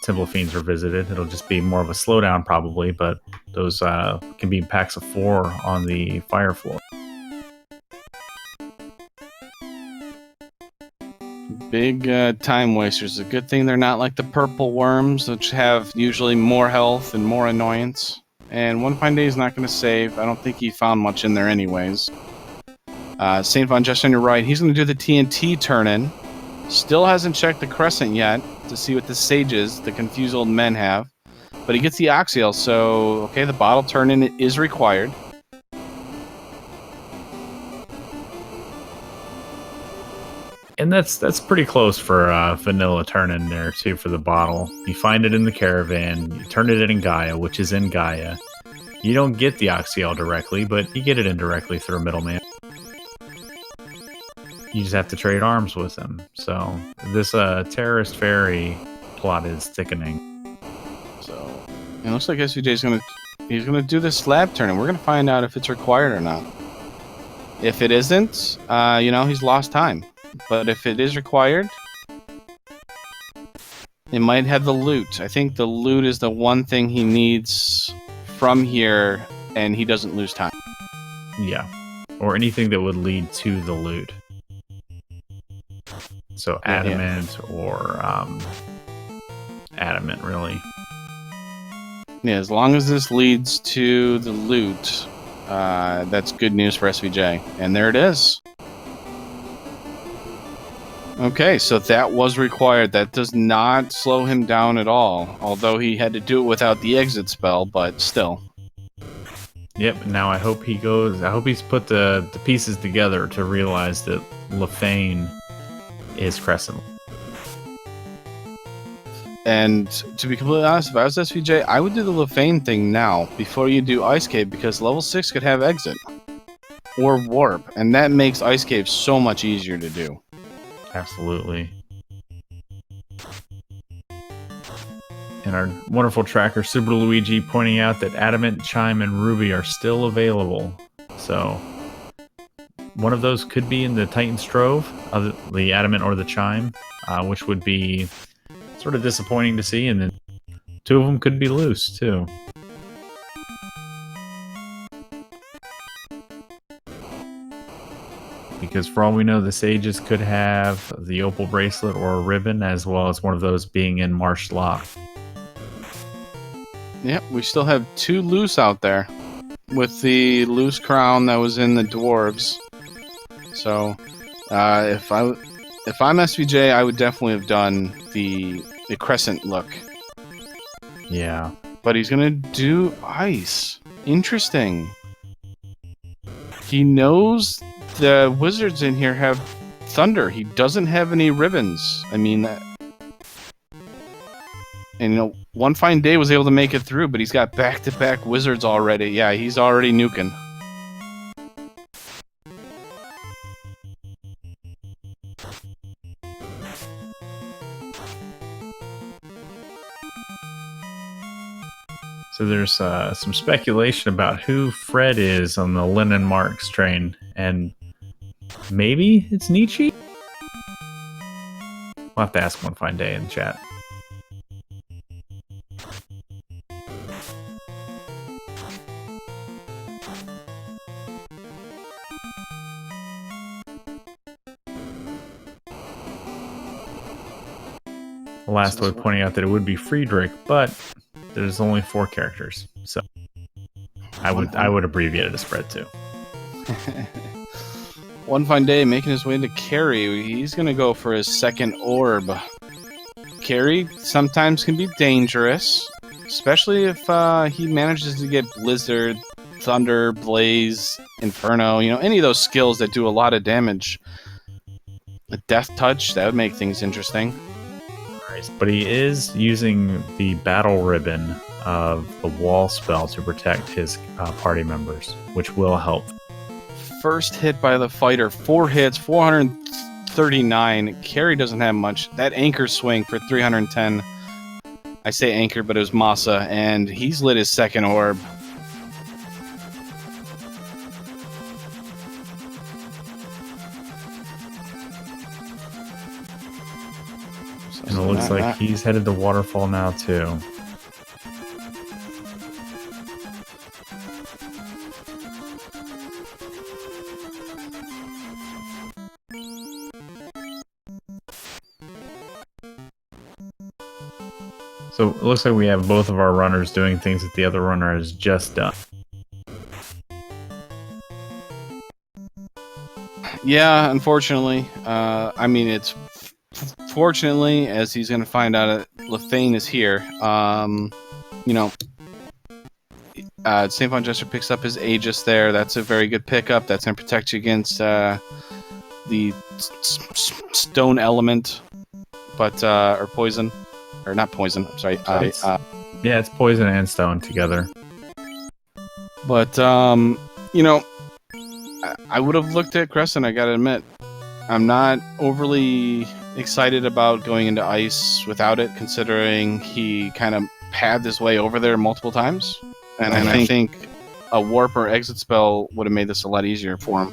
Temple of Fiends Revisited. It'll just be more of a slowdown probably, but those can be packs of 4 on the fire floor. Big time wasters. A good thing they're not like the purple worms, which have usually more health and more annoyance. And One Fine Day is not going to save. I don't think he found much in there anyways. SaintVonJester on your right. He's going to do the TNT turn-in. Still hasn't checked the Crescent yet to see what the sages, the confused old men, have. But he gets the Oxiel, so okay, the bottle turn-in is required. And that's pretty close for vanilla turn-in there too for the bottle. You find it in the caravan, you turn it in Gaia, which is in Gaia. You don't get the Oxiel directly, but you get it indirectly through a middleman. You just have to trade arms with him. So this terrorist fairy plot is thickening. So it looks like SVJ is he's gonna do this slab turn, and we're gonna find out if it's required or not. If it isn't, you know, he's lost time. But if it is required, it might have the loot. I think the loot is the one thing he needs from here, and he doesn't lose time. Yeah, or anything that would lead to the loot. So adamant or adamant, really. Yeah, as long as this leads to the loot, that's good news for SVJ. And there it is. Okay, so that was required. That does not slow him down at all, although he had to do it without the exit spell, but still. Yep, now I hope he goes... I hope he's put the pieces together to realize that Lefane is Crescent. And to be completely honest, if I was SVJ, I would do the Lefane thing now, before you do Ice Cave, because level 6 could have exit. Or warp, and that makes Ice Cave so much easier to do. Absolutely. And our wonderful tracker, Super Luigi, pointing out that Adamant, Chime, and Ruby are still available. So, one of those could be in the Titan Strove, the Adamant or the Chime, which would be sort of disappointing to see, and then 2 of them could be loose, too. Because for all we know, the Sages could have the Opal Bracelet or a ribbon, as well as one of those being in Marsh Lock. Yep, we still have 2 loose out there, with the loose crown that was in the dwarves. So, if I'm SVJ, I would definitely have done the Crescent look. Yeah. But he's gonna do ice. Interesting. He knows the wizards in here have thunder. He doesn't have any ribbons. I mean, and you know, One Fine Day was able to make it through, but he's got back-to-back wizards already. Yeah, he's already nuking. So there's some speculation about who Fred is on the Lennon Marks train, and maybe it's Nietzsche? We'll have to ask One Fine Day in the chat. Last way pointing out that it would be Friedrich, but there's only 4 characters, so I would abbreviate it a spread too. One Fine Day making his way to Carry. He's gonna go for his second orb. Carry sometimes can be dangerous, especially if he manages to get Blizzard, Thunder, Blaze, Inferno. You know, any of those skills that do a lot of damage. A Death Touch, that would make things interesting. But he is using the battle ribbon of the wall spell to protect his party members, which will help. First hit by the fighter, 4 hits, 439. Carry doesn't have much. That anchor swing for 310. I say anchor, but it was Masa, and he's lit his second orb. And it looks like he's headed to Waterfall now, too. So it looks like we have both of our runners doing things that the other runner has just done. Yeah, unfortunately. I mean, it's fortunately, as he's going to find out that Lethane is here. You know, SaintVonJester picks up his Aegis there. That's a very good pickup. That's going to protect you against the stone element, but or poison. Or not poison, I'm sorry. Yeah, it's poison and stone together. But, you know, I would have looked at Crescent, I gotta admit. I'm not overly excited about going into ice without it, considering he kind of pathed his way over there multiple times. And I think a warp or exit spell would have made this a lot easier for him.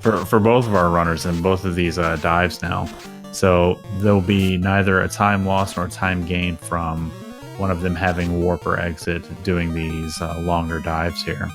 For both of our runners in both of these dives now. So there'll be neither a time loss nor a time gain from one of them having warp or exit doing these longer dives here.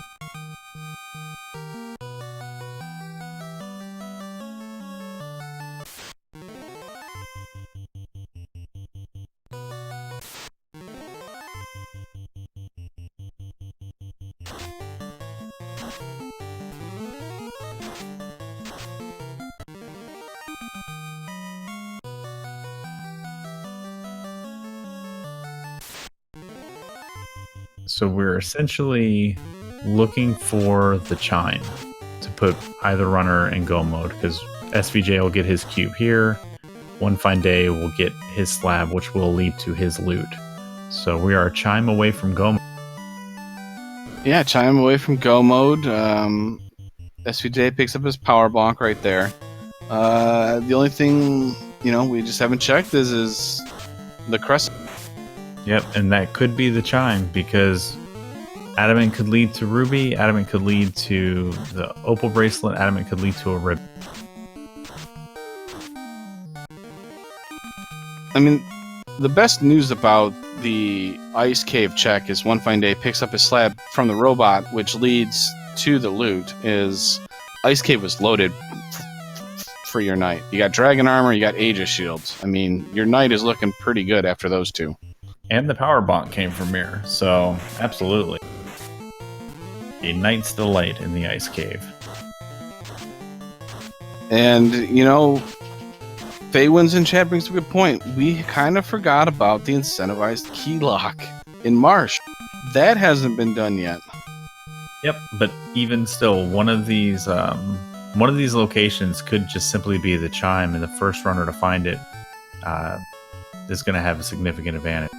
So we're essentially looking for the chime to put either runner in go mode, because SVJ will get his cube here, onefineday will get his slab, which will lead to his loot. So we are a chime away from go mode. Yeah, chime away from go mode. SVJ picks up his power bonk right there. The only thing, you know, we just haven't checked is the Crescent. Yep, and that could be the chime, because Adamant could lead to Ruby, Adamant could lead to the Opal Bracelet, Adamant could lead to a Ribbon. I mean, the best news about the Ice Cave check is onefineday picks up his slab from the robot, which leads to the loot, is Ice Cave was loaded for your knight. You got Dragon Armor, you got Aegis Shields. I mean, your knight is looking pretty good after those two. And the power bonk came from Mirror, so absolutely. A Knight's Delight in the Ice Cave. And, you know, Faywin's in chat brings a good point. We kind of forgot about the incentivized key lock in Marsh. That hasn't been done yet. Yep, but even still, one of these locations could just simply be the chime, and the first runner to find it is going to have a significant advantage.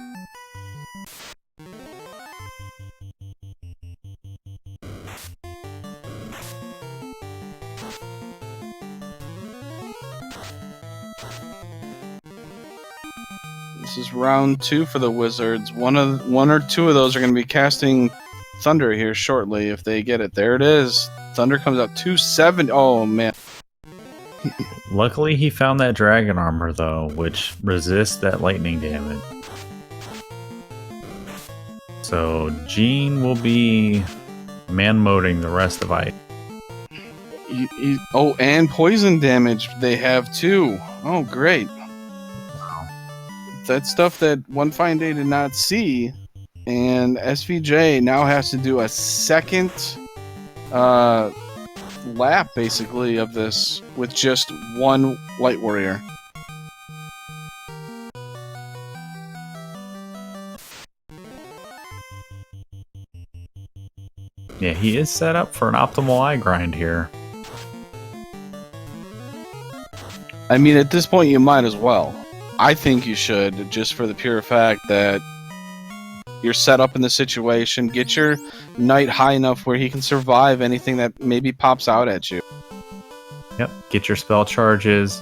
This is round 2 for the Wizards. One or two of those are going to be casting Thunder here shortly if they get it. There it is. Thunder comes out 270. Oh, man. Luckily, he found that Dragon Armor, though, which resists that lightning damage. So, Gene will be man-moding the rest of Ice. Oh, and poison damage they have, too. Oh, great. That's stuff that onefineday did not see, and SVJ now has to do a second lap, basically, of this with just one Light Warrior. Yeah, he is set up for an optimal eye grind here. I mean, at this point, you might as well. I think you should, just for the pure fact that you're set up in the situation. Get your knight high enough where he can survive anything that maybe pops out at you. Yep. Get your spell charges,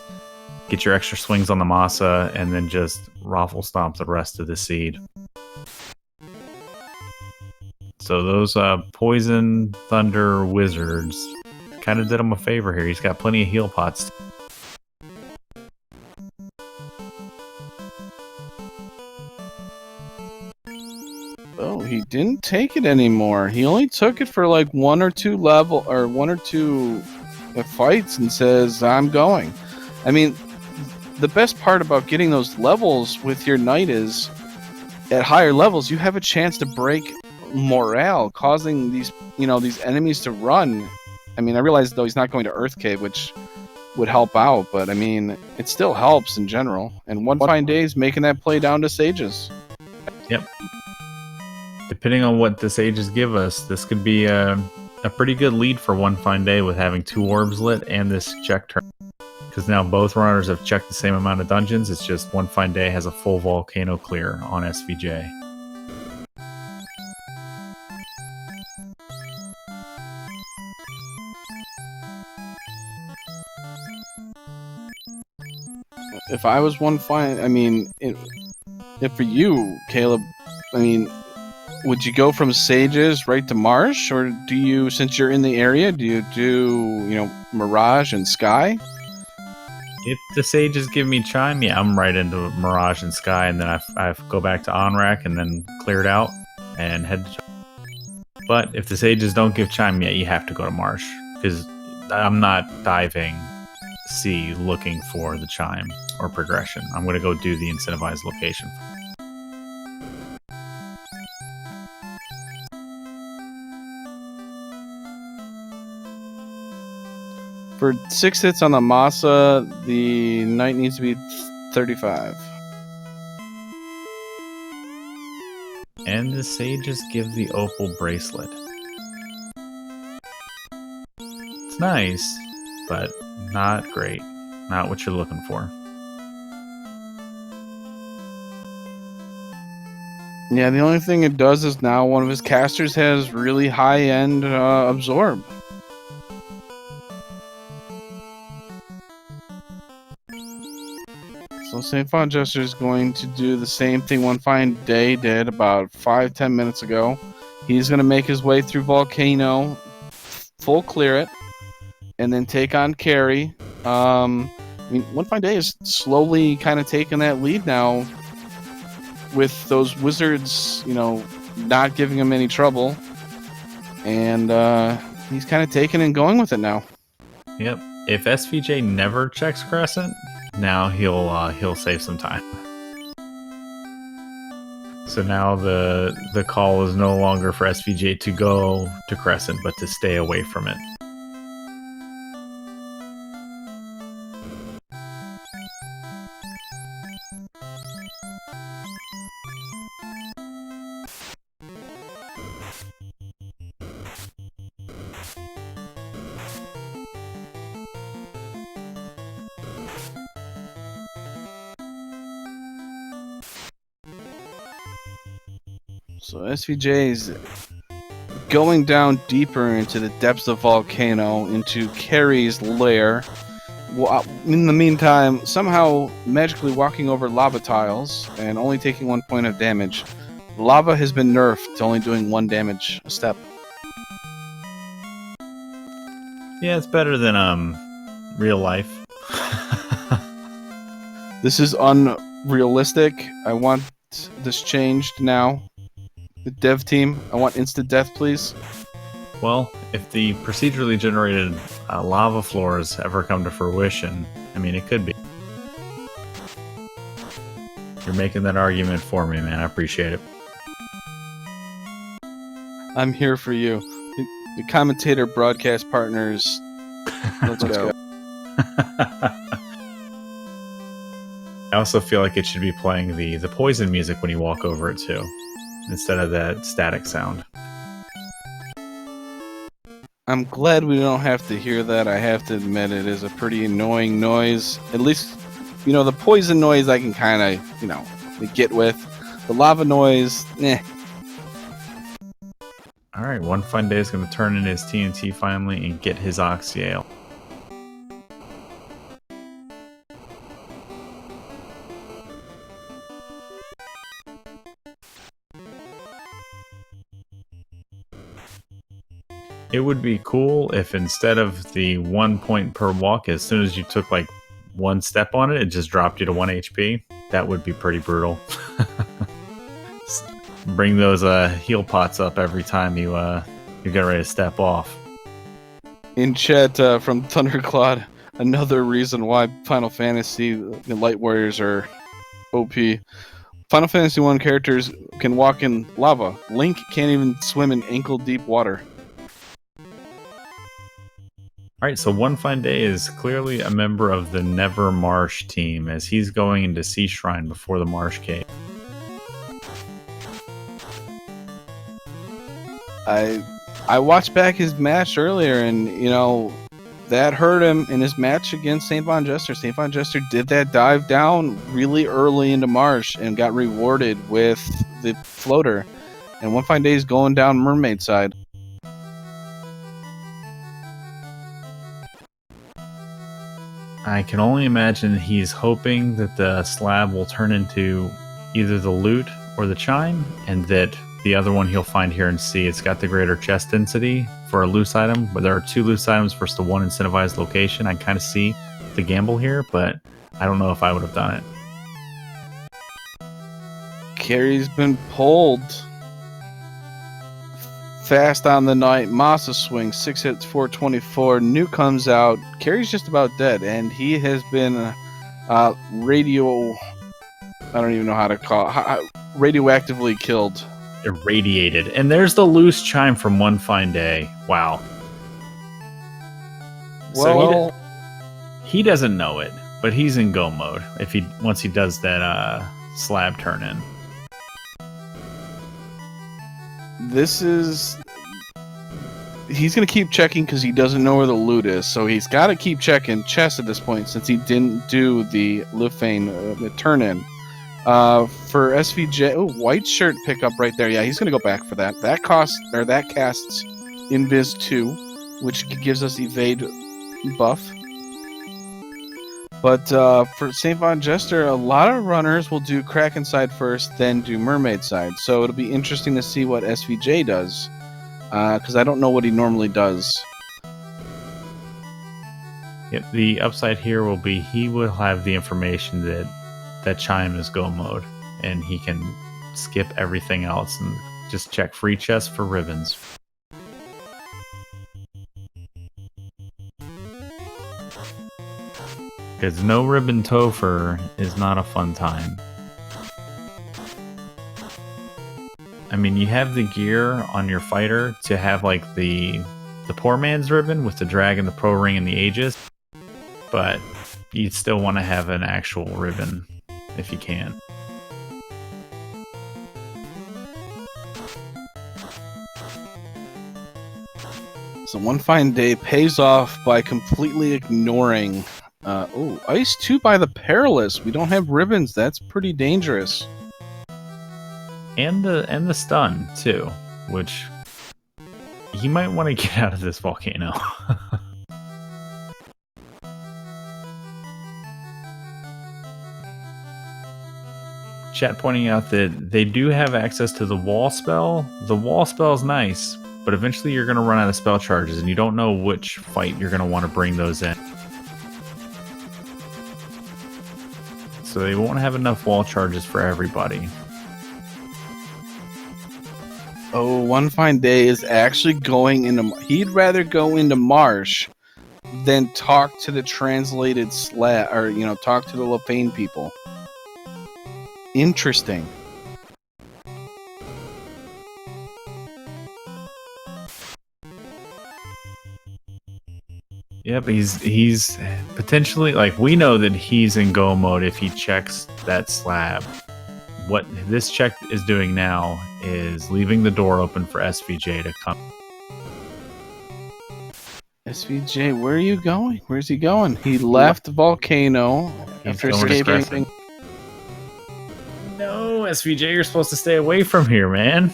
get your extra swings on the Masa, and then just raffle stomp the rest of the seed. So those Poison Thunder Wizards kind of did him a favor here. He's got plenty of heal pots. Oh, he didn't take it anymore. He only took it for like one or two fights and says, I'm going. I mean, the best part about getting those levels with your knight is at higher levels, you have a chance to break morale, causing these enemies to run. I mean, I realize though he's not going to Earth Cave, which would help out, but I mean, it still helps in general. And One Fine Day is making that play down to Sages. Yep. Depending on what the Sages give us, this could be a pretty good lead for One Fine Day with having 2 orbs lit and this check turn. Because now both runners have checked the same amount of dungeons. It's just One Fine Day has a full volcano clear on SVJ. If I was One Fine, I mean, if for you, Caleb, I mean, would you go from Sages right to Marsh, or do you, since you're in the area, do you do, Mirage and Sky? If the Sages give me Chime, yeah, I'm right into Mirage and Sky, and then I go back to Onrak and then clear it out and head to Chime. But if the Sages don't give Chime yet, you have to go to Marsh, because I'm not diving C looking for the Chime or progression. I'm going to go do the incentivized location. For 6 hits on the Masa, the knight needs to be 35. And the Sages give the Opal Bracelet. It's nice, but not great. Not what you're looking for. Yeah, the only thing it does is now one of his casters has really high-end Absorb. So SaintVonJester is going to do the same thing One Fine Day did about 5-10 minutes ago. He's going to make his way through Volcano, full clear it, and then take on Carry. I mean, One Fine Day is slowly kind of taking that lead now with those wizards, not giving him any trouble. And he's kind of taking and going with it now. Yep. If SVJ never checks Crescent, now he'll save some time. So now the call is no longer for SVJ to go to Crescent, but to stay away from it. So SVJ is going down deeper into the depths of Volcano, into Carrie's lair. In the meantime, somehow magically walking over lava tiles and only taking 1 point of damage. Lava has been nerfed to only doing 1 damage a step. Yeah, it's better than real life. This is unrealistic. I want this changed now. The dev team, I want instant death, please. Well, if the procedurally generated lava floors ever come to fruition, I mean, it could be. You're making that argument for me, man. I appreciate it. I'm here for you. The commentator broadcast partners. Let's go. I also feel like it should be playing the poison music when you walk over it too, instead of that static sound. I'm glad we don't have to hear that. I have to admit it is a pretty annoying noise. At least, the poison noise I can kind of, get with. The lava noise, Alright, One Fine Day is going to turn in his TNT finally and get his Oxyale. It would be cool if instead of the 1 point per walk, as soon as you took like 1 step on it, it just dropped you to 1 HP. That would be pretty brutal. Bring those heal pots up every time you get ready to step off. In chat from Thundercloud, another reason why Final Fantasy the Light Warriors are OP. Final Fantasy 1 characters can walk in lava. Link can't even swim in ankle-deep water. Alright, so One Fine Day is clearly a member of the Never Marsh team, as he's going into Sea Shrine before the Marsh Cave. I watched back his match earlier, and you know that hurt him in his match against SaintVonJester. SaintVonJester did that dive down really early into Marsh and got rewarded with the floater. And One Fine Day is going down Mermaid side. I can only imagine he's hoping that the slab will turn into either the loot or the chime, and that the other one he'll find here and see it's got the greater chest density for a loose item, but there are 2 loose items versus the 1 incentivized location. I kind of see the gamble here, but I don't know if I would have done it. Carrie's been pulled. Fast on the night, Masa swing, 6 hits, 424. New comes out. Carrie's just about dead, and he has been radio. I don't even know how to call it. Radioactively killed. Irradiated. And there's the loose chime from One Fine Day. Wow. Well, So he doesn't know it, but he's in go mode once he does that slab turn in. He's going to keep checking because he doesn't know where the loot is. So he's got to keep checking chest at this point since he didn't do the Lufane turn-in. For SVJ, white shirt pickup right there. Yeah, he's going to go back for that. That casts Invis 2, which gives us evade buff. But for SaintVonJester, a lot of runners will do Kraken side first, then do Mermaid side. So it'll be interesting to see what SVJ does, because I don't know what he normally does. Yep, the upside here will be he will have the information that chime is go mode, and he can skip everything else and just check free chest for ribbons. Because no ribbon Topher is not a fun time. I mean, you have the gear on your fighter to have like the poor man's ribbon with the dragon, the pro ring, and the Aegis, but you'd still want to have an actual ribbon if you can. So One Fine Day pays off by completely ignoring Ice 2 by the Perilous. We don't have ribbons. That's pretty dangerous. And the stun too, which he might want to get out of this volcano. Chat pointing out that they do have access to the wall spell. The wall spell is nice, but eventually you're going to run out of spell charges, and you don't know which fight you're going to want to bring those in. So they won't have enough wall charges for everybody. Oh, One Fine Day is actually going into... He'd rather go into Marsh than talk to the translated slab, or, talk to the Lufane people. Interesting. Yeah, but he's potentially, like, we know that he's in go mode if he checks that slab. What this check is doing now is leaving the door open for SVJ to come. SVJ, where are you going? Where's he going? He left the volcano after escaping. No, SVJ, you're supposed to stay away from here, man.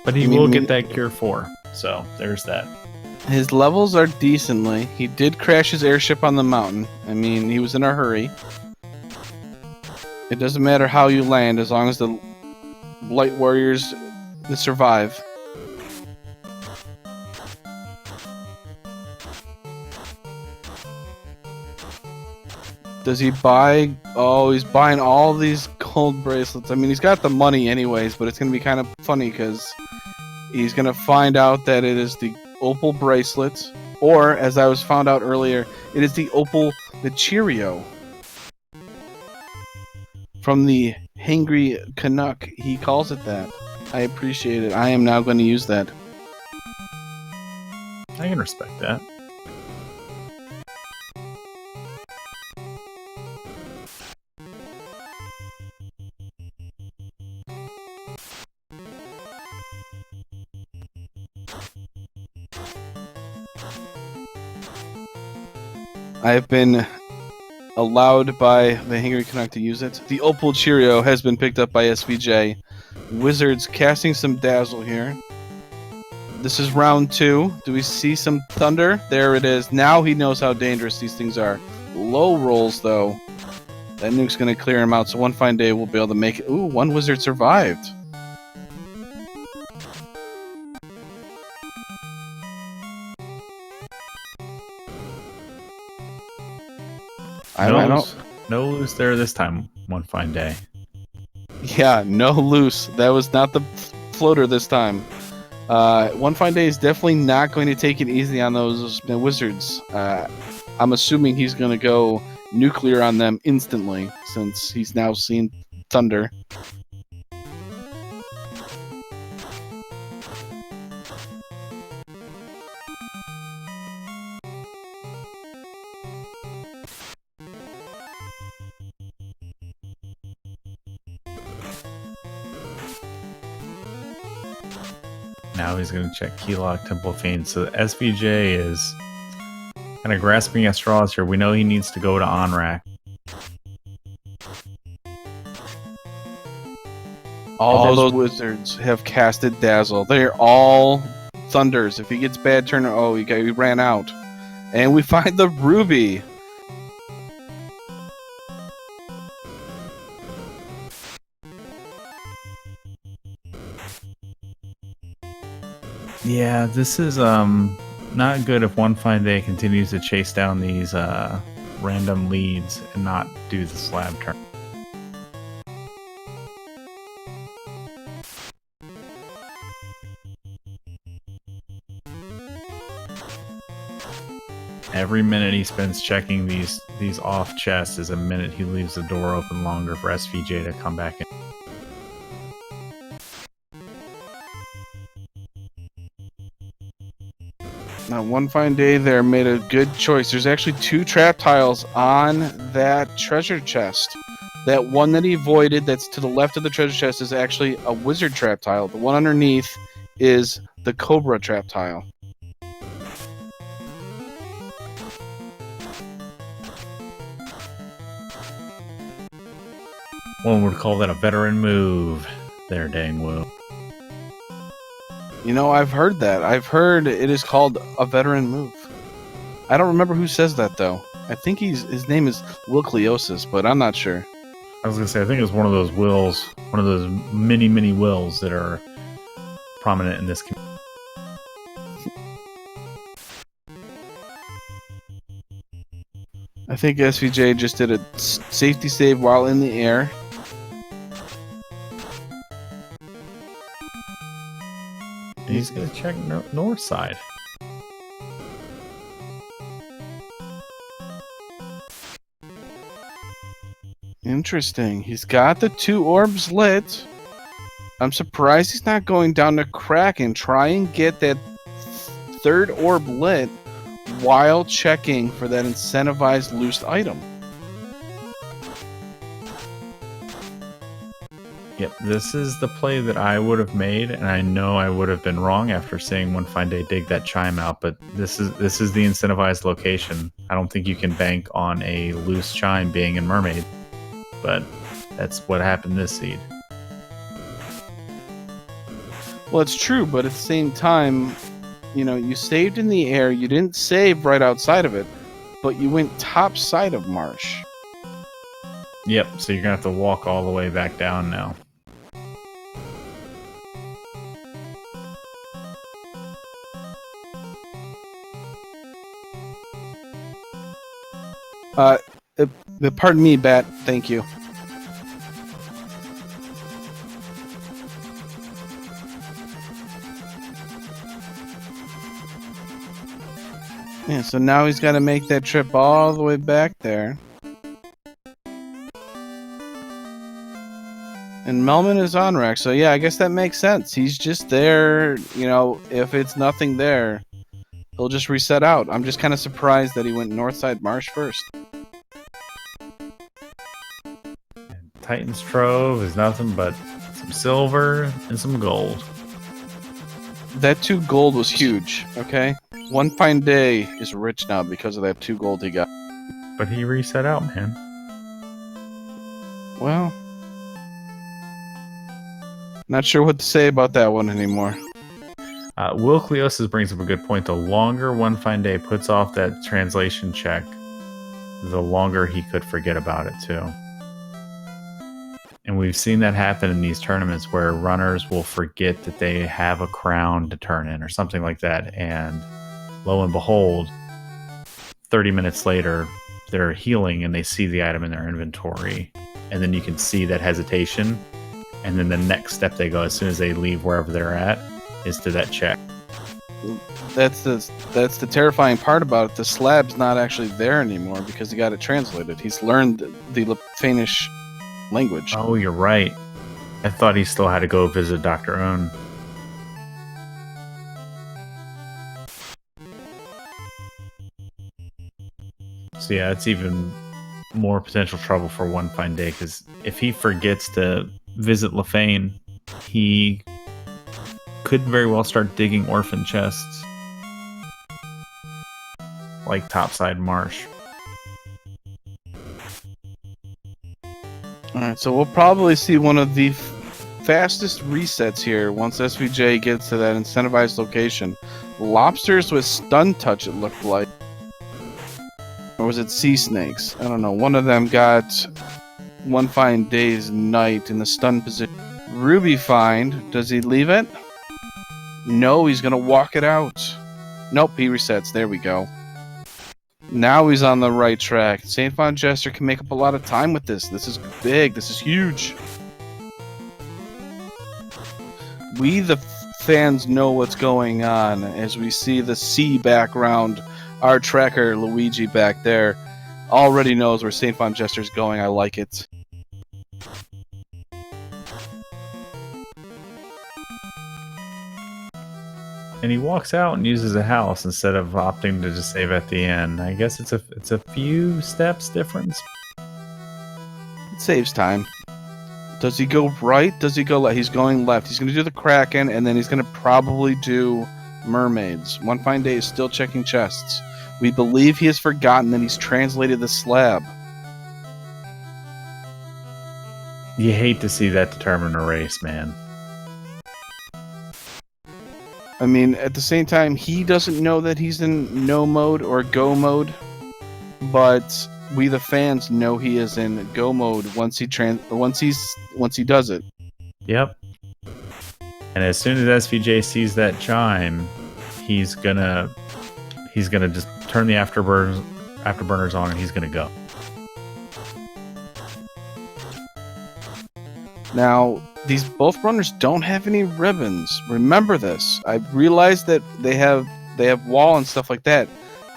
But he will get that Cure 4, so there's that. His levels are decently. He did crash his airship on the mountain. I mean, he was in a hurry. It doesn't matter how you land as long as the light warriors survive. Does he buy... Oh, he's buying all these gold bracelets. I mean, he's got the money anyways, but it's going to be kind of funny because he's going to find out that it is the opal bracelet, or, as I was found out earlier, it is the opal, the Cheerio. From the Hangry Canuck, he calls it that. I appreciate it. I am now going to use that. I can respect that. I have been allowed by the Hangry Canuck to use it. The Opal Cheerio has been picked up by SVJ. Wizards casting some Dazzle here. This is round 2. Do we see some thunder? There it is. Now he knows how dangerous these things are. Low rolls, though. That nuke's going to clear him out, so one fine day we'll be able to make it. Ooh, one wizard survived. No loose there this time, one fine day. Yeah, no loose. That was not the floater this time. One fine day is definitely not going to take it easy on those wizards. I'm assuming he's going to go nuclear on them instantly, since he's now seen thunder. Now he's going to check Keylock, Temple of Fiend. So SVJ is kind of grasping at straws here. We know he needs to go to on-rack. All those wizards have casted Dazzle. They're all thunders. If he gets bad turn, oh, he ran out. And we find the ruby. Yeah, this is not good if one fine day continues to chase down these random leads and not do the slab turn. Every minute he spends checking these off chests is a minute he leaves the door open longer for SVJ to come back in. Now, one fine day there made a good choice. There's actually 2 trap tiles on that treasure chest. That one that he avoided that's to the left of the treasure chest is actually a wizard trap tile. The one underneath is the cobra trap tile. One would call that a veteran move there, Dangwoo. You know, I've heard that. I've heard it is called a veteran move. I don't remember who says that, though. I think his name is Will Cleosis, but I'm not sure. I was going to say, I think it's one of those wills, one of those many wills that are prominent in this community. I think SVJ just did a safety save while in the air. He's going to check north side. Interesting. He's got the 2 orbs lit. I'm surprised he's not going down to crack and try and get that 3rd orb lit while checking for that incentivized loosed item. Yep, this is the play that I would have made, and I know I would have been wrong after seeing One Fine Day dig that chime out, but this is the incentivized location. I don't think you can bank on a loose chime being in Mermaid, but that's what happened this seed. Well, it's true, but at the same time, you know, you saved in the air. You didn't save right outside of it, but you went top side of marsh. Yep, so you're going to have to walk all the way back down now. Pardon me, Bat. Thank you. Yeah, so now he's got to make that trip all the way back there. And Melman is on Rex, so yeah, I guess that makes sense. He's just there, you know, if it's nothing there, he'll just reset out. I'm just kind of surprised that he went Northside Marsh first. Titan's Trove is nothing but some silver and some gold. That 2 gold was huge, okay? One Fine Day is rich now because of that 2 gold he got. But he reset out, man. Well, not sure what to say about that one anymore. Will Cleosis brings up a good point. The longer One Fine Day puts off that translation check, the longer he could forget about it, too. And we've seen that happen in these tournaments where runners will forget that they have a crown to turn in or something like that. And lo and behold, 30 minutes later, they're healing and they see the item in their inventory. And then you can see that hesitation. And then the next step they go as soon as they leave wherever they're at is to that check. That's the terrifying part about it. The slab's not actually there anymore because he got it translated. He's learned the Lefanish language. Oh, you're right. I thought he still had to go visit Dr. Own. So yeah, it's even more potential trouble for One Fine Day, because if he forgets to visit Lefane, he could very well start digging orphan chests like Topside Marsh. Alright, so we'll probably see one of the fastest resets here once SVJ gets to that incentivized location. Lobsters with stun touch, it looked like. Or was it sea snakes? I don't know. One of them got One Fine Day's Night in the stun position. Ruby find. Does he leave it? No, he's going to walk it out. Nope, he resets. There we go. Now he's on the right track. SaintVonJester can make up a lot of time with this. This is big. This is huge. We, the fans, know what's going on as we see the sea background. Our tracker, Luigi, back there, already knows where SaintVonJester's going. I like it. And he walks out and uses a house instead of opting to just save at the end. I guess it's a few steps difference. It saves time. Does he go right? Does he go left? He's going left. He's going to do the Kraken, and then he's going to probably do mermaids. One Fine Day is still checking chests. We believe he has forgotten that he's translated the slab. You hate to see that determine a race, man. I mean, at the same time, he doesn't know that he's in no mode or go mode, but we the fans know he is in go mode once he does it. Yep. And as soon as SVJ sees that chime, he's gonna just turn the afterburners on and he's gonna go. Now, these both runners don't have any ribbons. Remember this. I realize that they have wall and stuff like that,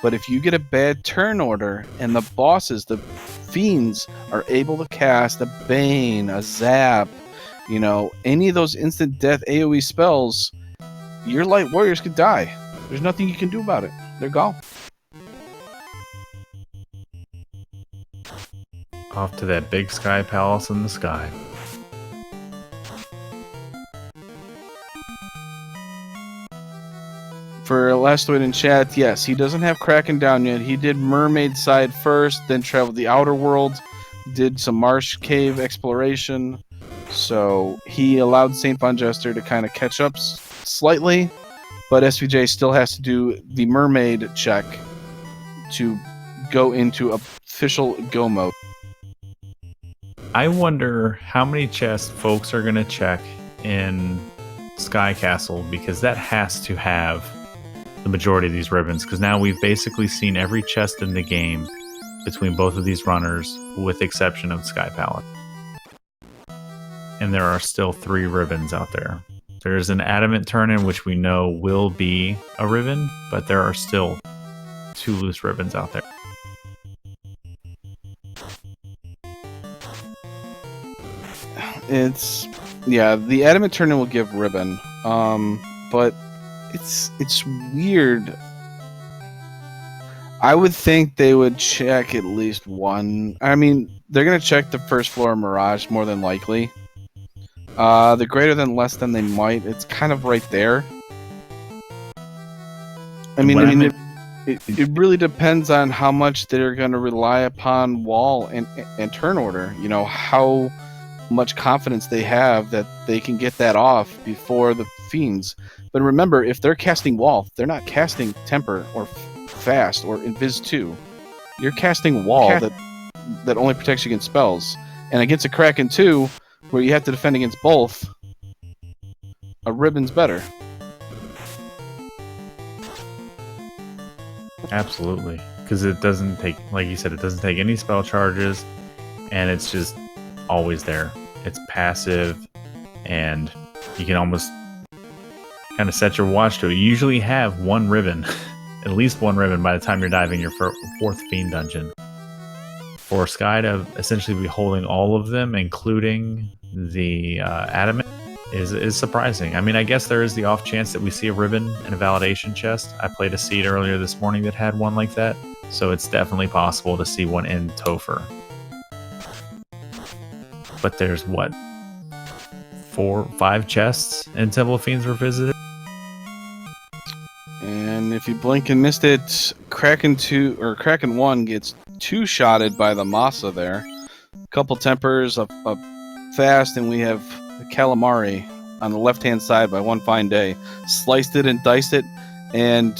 but if you get a bad turn order and the bosses, the fiends, are able to cast a Bane, a Zap, you know, any of those instant death AoE spells, your light warriors could die. There's nothing you can do about it. They're gone. Off to that big sky palace in the sky. For Lastoid in chat, yes, he doesn't have Kraken down yet. He did Mermaid side first, then traveled the outer world, did some marsh cave exploration, So he allowed SaintVonJester to kind of catch up slightly, but SVJ still has to do the mermaid check to go into official go mode. I wonder how many chests folks are going to check in Sky Castle, because that has to have the majority of these ribbons, because now we've basically seen every chest in the game between both of these runners, with the exception of Sky Palace. And there are still 3 ribbons out there. There's an adamant turn-in, which we know will be a ribbon, but there are still 2 loose ribbons out there. The adamant turn-in will give ribbon, but it's weird. I would think they would check at least one. I mean, they're gonna check the first floor Mirage more than likely. The greater than less than they might. It's kind of right there. It really depends on how much they're going to rely upon wall and turn order. You know, how much confidence they have that they can get that off before the fiends. But remember, if they're casting wall, they're not casting temper or fast or invis 2. You're casting wall that only protects you against spells. And against a Kraken 2, where you have to defend against both, a ribbon's better. Absolutely, because it doesn't take, like you said, it doesn't take any spell charges, and it's just always there. It's passive, and you can almost kind of set your watch to it. You usually have one ribbon, at least one ribbon, by the time you're diving your 4th Fiend dungeon. For Sky to essentially be holding all of them, including the adamant, is surprising. I mean, I guess there is the off chance that we see a ribbon in a validation chest. I played a seed earlier this morning that had one like that, so it's definitely possible to see one in Topher. But there's what, 4, 5 chests in Temple of Fiends Revisited? And if you blink and missed it, Kraken 2 or Kraken 1 gets 2-shotted by the Masa there. A couple tempers, a fast, and we have the calamari on the left-hand side by One Fine Day. Sliced it and diced it, and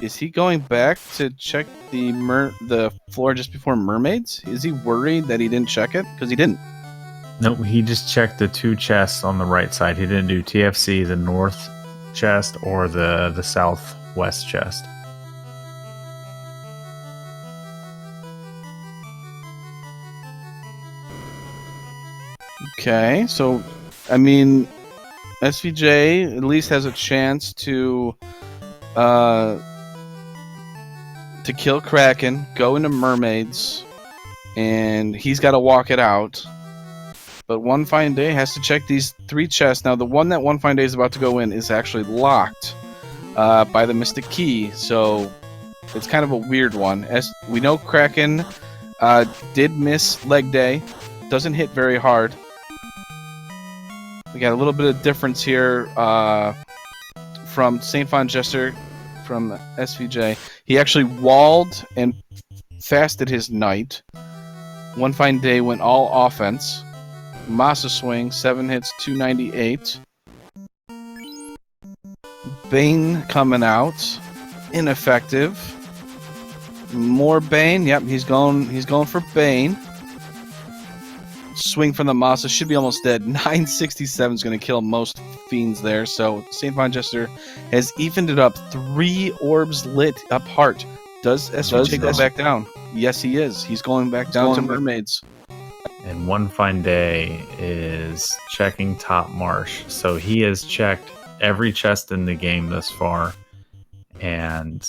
is he going back to check the floor just before mermaids? Is he worried that he didn't check it? Because he didn't. Nope, he just checked the 2 chests on the right side. He didn't do TFC, the north chest, or the southwest chest. Okay, so I mean, SVJ at least has a chance to kill Kraken, go into mermaids, and he's got to walk it out. But One Fine Day has to check these 3 chests. Now, the one that One Fine Day is about to go in is actually locked by the Mystic Key, so it's kind of a weird one. As we know, Kraken did miss Leg Day, doesn't hit very hard. We got a little bit of difference here from SaintVonJester from SVJ. He actually walled and fasted his knight. One Fine Day went all offense. Masa swing, 7 hits, 298. Bane coming out, ineffective. More Bane. Yep, he's going for Bane. Swing from the Masa, should be almost dead. 967 is going to kill most fiends there. So SaintVonJester has evened it up. 3 orbs lit apart. Does SVJ go back down? Yes, he is. He's going back down to mermaids. And One Fine Day is checking top marsh. So he has checked every chest in the game thus far. And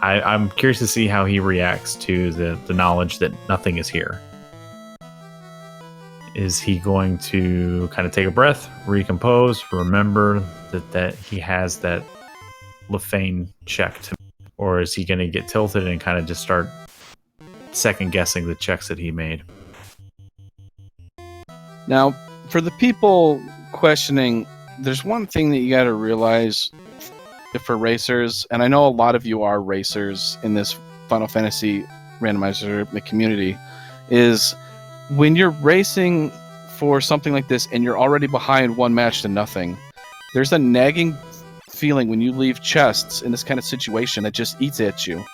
I'm curious to see how he reacts to the knowledge that nothing is here. Is he going to kind of take a breath, recompose, remember that he has that Lefane checked? Or is he going to get tilted and kind of just start second guessing the checks that he made? Now, for the people questioning, there's one thing that you got to realize for racers, and I know a lot of you are racers in this Final Fantasy Randomizer community, is when you're racing for something like this and you're already behind 1-0, there's a nagging feeling when you leave chests in this kind of situation that just eats at you.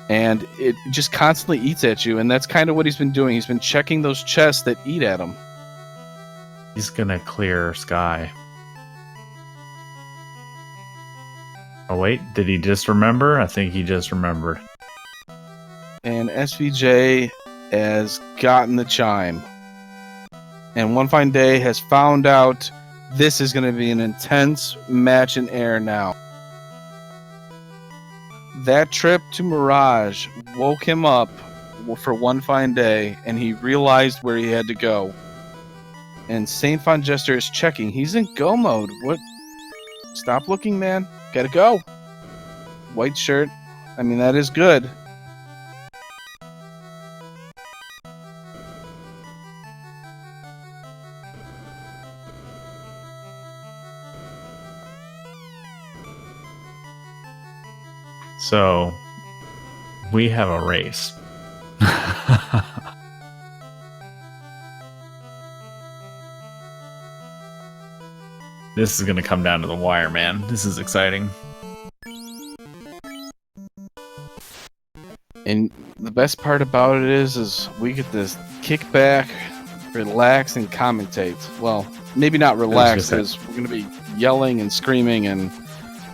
And it just constantly eats at you, and that's kind of what he's been doing. He's been checking those chests that eat at him. He's gonna clear Sky. Oh wait, did he just remember? I think he just remembered. And SVJ has gotten the chime. And One Fine Day has found out this is going to be an intense match in air now. That trip to Mirage woke him up for One Fine Day, and he realized where he had to go. And SaintVonJester is checking. He's in go mode. What? Stop looking, man. Gotta go. White shirt. I mean, that is good. So, we have a race. This is going to come down to the wire, man. This is exciting. And the best part about it is we get to kick back, relax, and commentate. Well, maybe not relax, because we're going to be yelling and screaming and,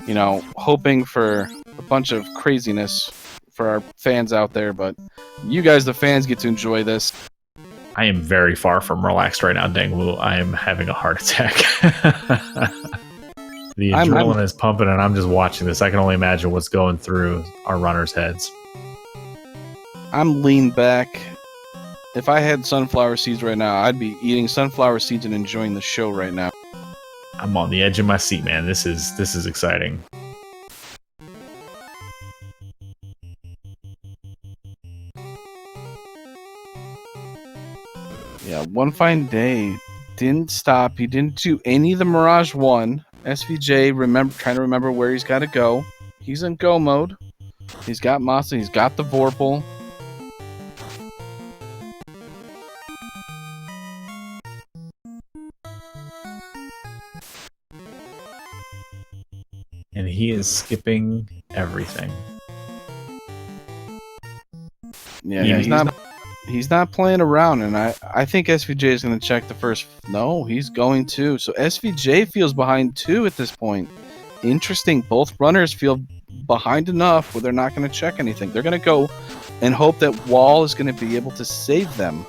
you know, hoping for a bunch of craziness for our fans out there. But you guys, the fans, get to enjoy this. I am very far from relaxed right now, Dangwoo. I am having a heart attack. The adrenaline is pumping, and I'm just watching this. I can only imagine what's going through our runners' heads. I'm lean back. If I had sunflower seeds right now, I'd be eating sunflower seeds and enjoying the show right now. I'm on the edge of my seat, man. This is exciting. Yeah, One Fine Day didn't stop. He didn't do any of the Mirage 1. SVJ trying to remember where he's got to go. He's in go mode. He's got Masa. He's got the Vorpal. And he is skipping everything. Yeah, he's not playing around, and I think SVJ is going to check the first. No, he's going to. So SVJ feels behind 2 at this point. Interesting. Both runners feel behind enough where they're not going to check anything. They're going to go and hope that Wall is going to be able to save them.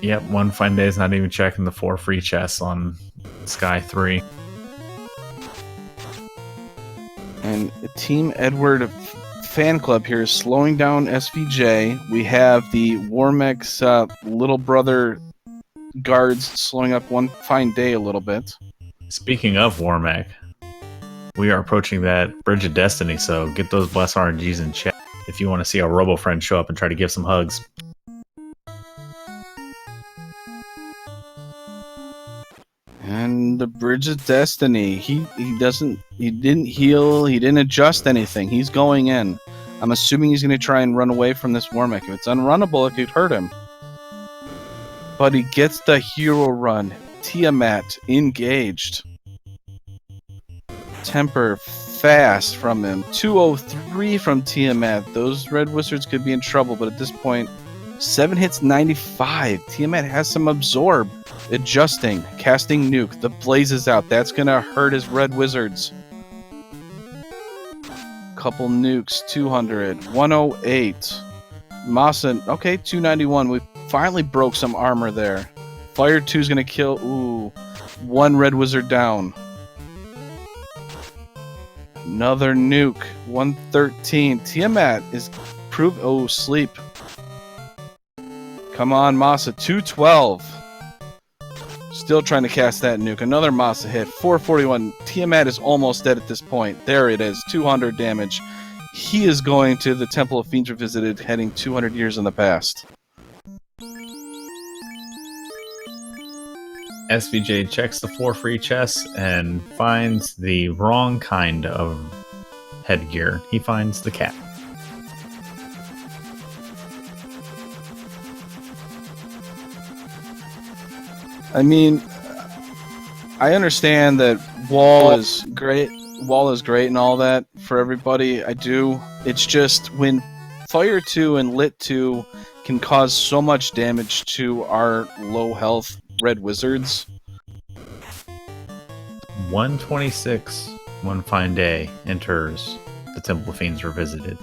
Yep, One Fine Day is not even checking the 4 free chests on Sky 3. And Team Edward fan club here is slowing down SVJ. We have the Warmech's little brother guards slowing up One Fine Day a little bit. Speaking of Warmech, we are approaching that Bridge of Destiny, so get those bless RNGs in check if you want to see our Robo friend show up and try to give some hugs. And the Bridge of Destiny, he didn't heal, he didn't adjust anything. He's going in. I'm assuming he's going to try and run away from this Warmech. If it's unrunnable, it could hurt him. But he gets the hero run. Tiamat engaged. Temper fast from him. 203 from Tiamat. Those Red Wizards could be in trouble, but at this point, 7 hits, 95. Tiamat has some absorb. Adjusting, casting nuke. The blaze is out. That's gonna hurt his Red Wizards. Couple nukes, 200, 108. Masa, okay, 291. We finally broke some armor there. Fire 2 is gonna kill. Ooh, 1 Red Wizard down. Another nuke, 113. Tiamat is oh, sleep. Come on, Masa, 212. Still trying to cast that nuke. Another Masa hit. 441. Tiamat is almost dead at this point. There it is. 200 damage. He is going to the Temple of Fiends Revisited, heading 200 years in the past. SVJ checks the 4 free chests and finds the wrong kind of headgear, he finds the cap. I mean, I understand that wall is great. Wall is great and all that for everybody. I do. It's just when Fire 2 and Lit 2 can cause so much damage to our low health red wizards. 126, One Fine Day, enters the Temple of Fiends Revisited.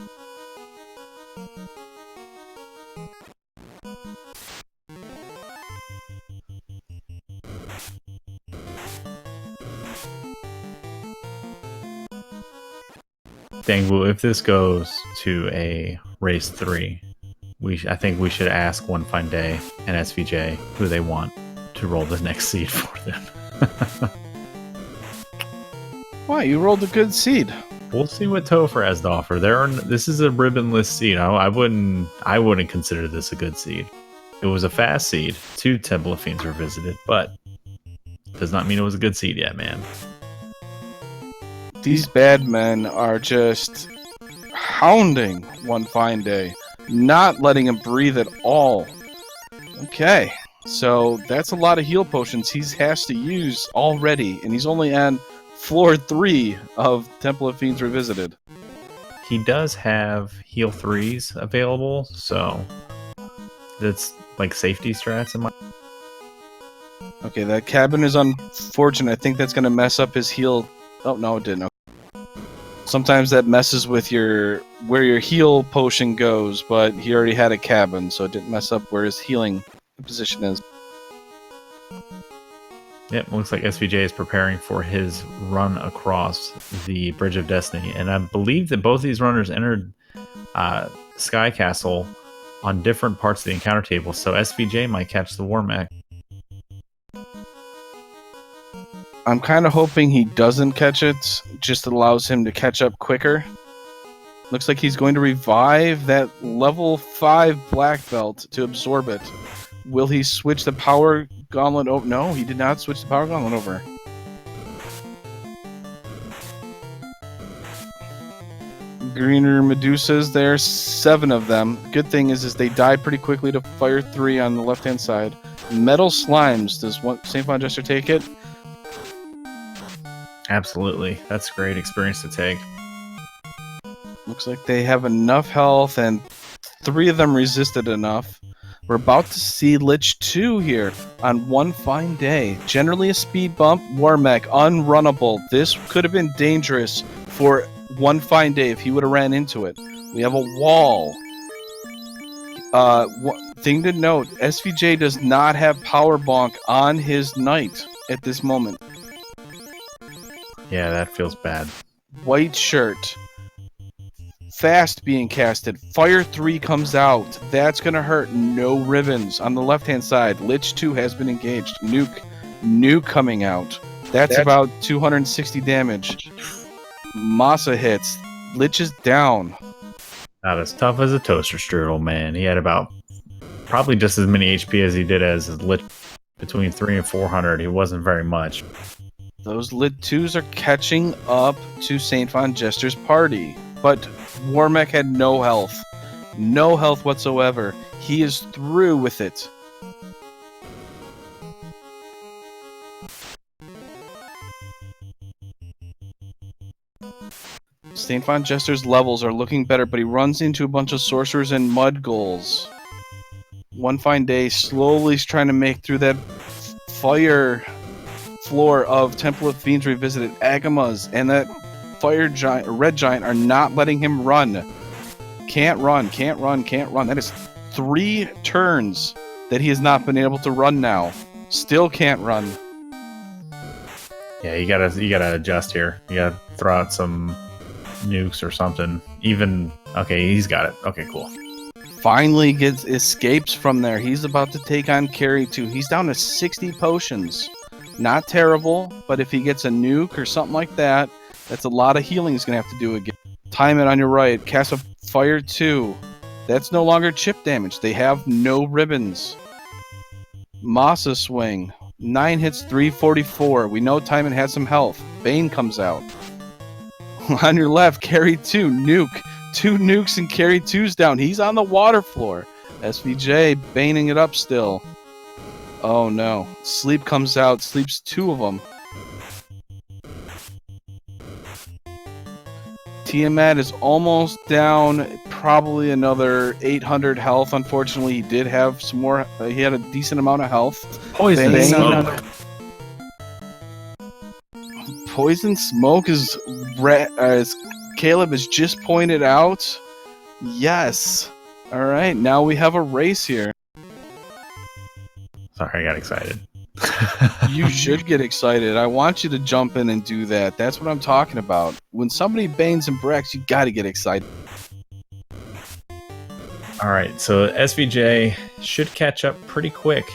Dangbu, if this goes to a race 3, I think we should ask One Fine Day and SVJ who they want to roll the next seed for them. Why? You rolled a good seed. We'll see what Topher has to offer. This is a ribbonless seed. I wouldn't consider this a good seed. It was a fast seed. 2 Temple of Fiends Revisited, but does not mean it was a good seed yet, man. These bad men are just hounding One Fine Day, not letting him breathe at all. Okay, so that's a lot of heal potions he has to use already, and he's only on floor 3 of Temple of Fiends Revisited. He does have heal 3s available, so that's like safety strats in my... Okay, that cabin is unfortunate. I think that's going to mess up his heal. Oh, no, it didn't. Sometimes that messes with where your heal potion goes, but he already had a cabin, so it didn't mess up where his healing position is. Yep, looks like SVJ is preparing for his run across the Bridge of Destiny, and I believe that both these runners entered Sky Castle on different parts of the encounter table, so SVJ might catch the War Mech. I'm kind of hoping he doesn't catch it, just allows him to catch up quicker. Looks like he's going to revive that level 5 black belt to absorb it. Will he switch the power gauntlet over? No, he did not switch the power gauntlet over. Greener Medusas there, 7 of them. Good thing is they die pretty quickly to Fire 3 on the left-hand side. Metal Slimes, does SaintVonJester take it? Absolutely. That's a great experience to take. Looks like they have enough health, and 3 of them resisted enough. We're about to see Lich 2 here on One Fine Day. Generally a speed bump, War Mech, unrunnable. This could have been dangerous for One Fine Day if he would have ran into it. We have a wall. Thing to note, SVJ does not have Power Bonk on his knight at this moment. Yeah, that feels bad. White shirt. Fast being casted. Fire 3 comes out. That's going to hurt. No ribbons. On the left-hand side, Lich 2 has been engaged. Nuke coming out. That's about 260 damage. Masa hits. Lich is down. Not as tough as a toaster strudel, man. He had about probably just as many HP as he did as Lich. Between 300 and 400. He wasn't very much. Those Lit 2s are catching up to SaintVonJester's party. But Warmech had no health. No health whatsoever. He is through with it. SaintVonJester's levels are looking better, but he runs into a bunch of sorcerers and mud ghouls. One Fine Day slowly is trying to make through that fire floor of Temple of Fiends Revisited. Agamas and that fire giant, red giant, are not letting him run. Can't run. That is 3 turns that he has not been able to run now. Still can't run. Yeah, you gotta adjust here. You gotta throw out some nukes or something. Okay, he's got it. Okay, cool. Finally escapes from there. He's about to take on Carry 2. He's down to 60 potions. Not terrible, but if he gets a nuke or something like that, that's a lot of healing he's going to have to do again. Time it on your right. Cast a Fire 2. That's no longer chip damage. They have no ribbons. Masa swing. 9 hits, 344. We know Timon had some health. Bane comes out. On your left, carry 2, nuke. 2 nukes and carry 2's down. He's on the water floor. SVJ baning it up still. Oh no. Sleep comes out, sleeps 2 of them. Tiamat is almost down, probably another 800 health. Unfortunately, he did have some more. He had a decent amount of health. Poison smoke. Poison smoke is, as Caleb has just pointed out. Yes. All right, now we have a race here. Sorry, I got excited. You should get excited. I want you to jump in and do that. That's what I'm talking about. When somebody banes and Brex, you got to get excited. All right, so SVJ should catch up pretty quick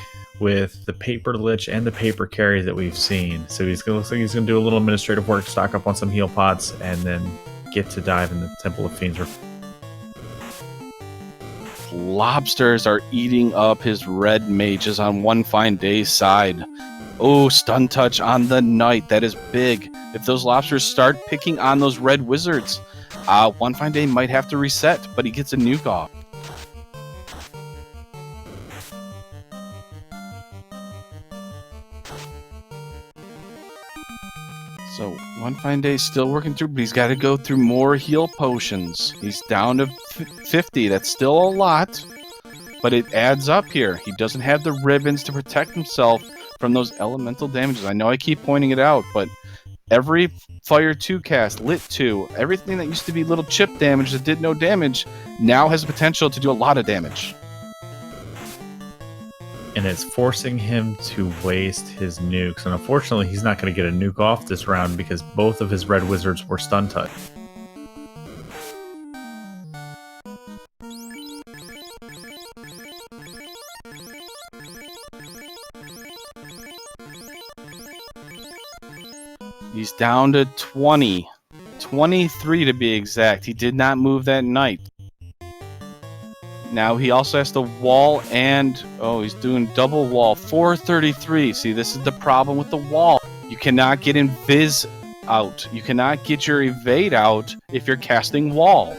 with the paper lich and the paper carry that we've seen. So looks like he's going to do a little administrative work, stock up on some heal pots, and then get to dive in the Temple of Fiends. Lobsters are eating up his red mages on One Fine Day's side. Oh, stun touch on the knight. That is big. If those lobsters start picking on those red wizards, One Fine Day might have to reset, but he gets a nuke off. So One Fine Day still working through, but he's got to go through more heal potions. He's down to 50. That's still a lot, but it adds up here. He doesn't have the ribbons to protect himself from those elemental damages. I know I keep pointing it out, but every Fire 2 cast, Lit 2, everything that used to be little chip damage that did no damage, now has the potential to do a lot of damage. And it's forcing him to waste his nukes. And unfortunately, he's not going to get a nuke off this round because both of his red wizards were stun touched. He's down to 20. 23 to be exact. He did not move that knight. Now he also has to wall and... Oh, he's doing double wall. 433. See, this is the problem with the wall. You cannot get invis out. You cannot get your evade out if you're casting wall.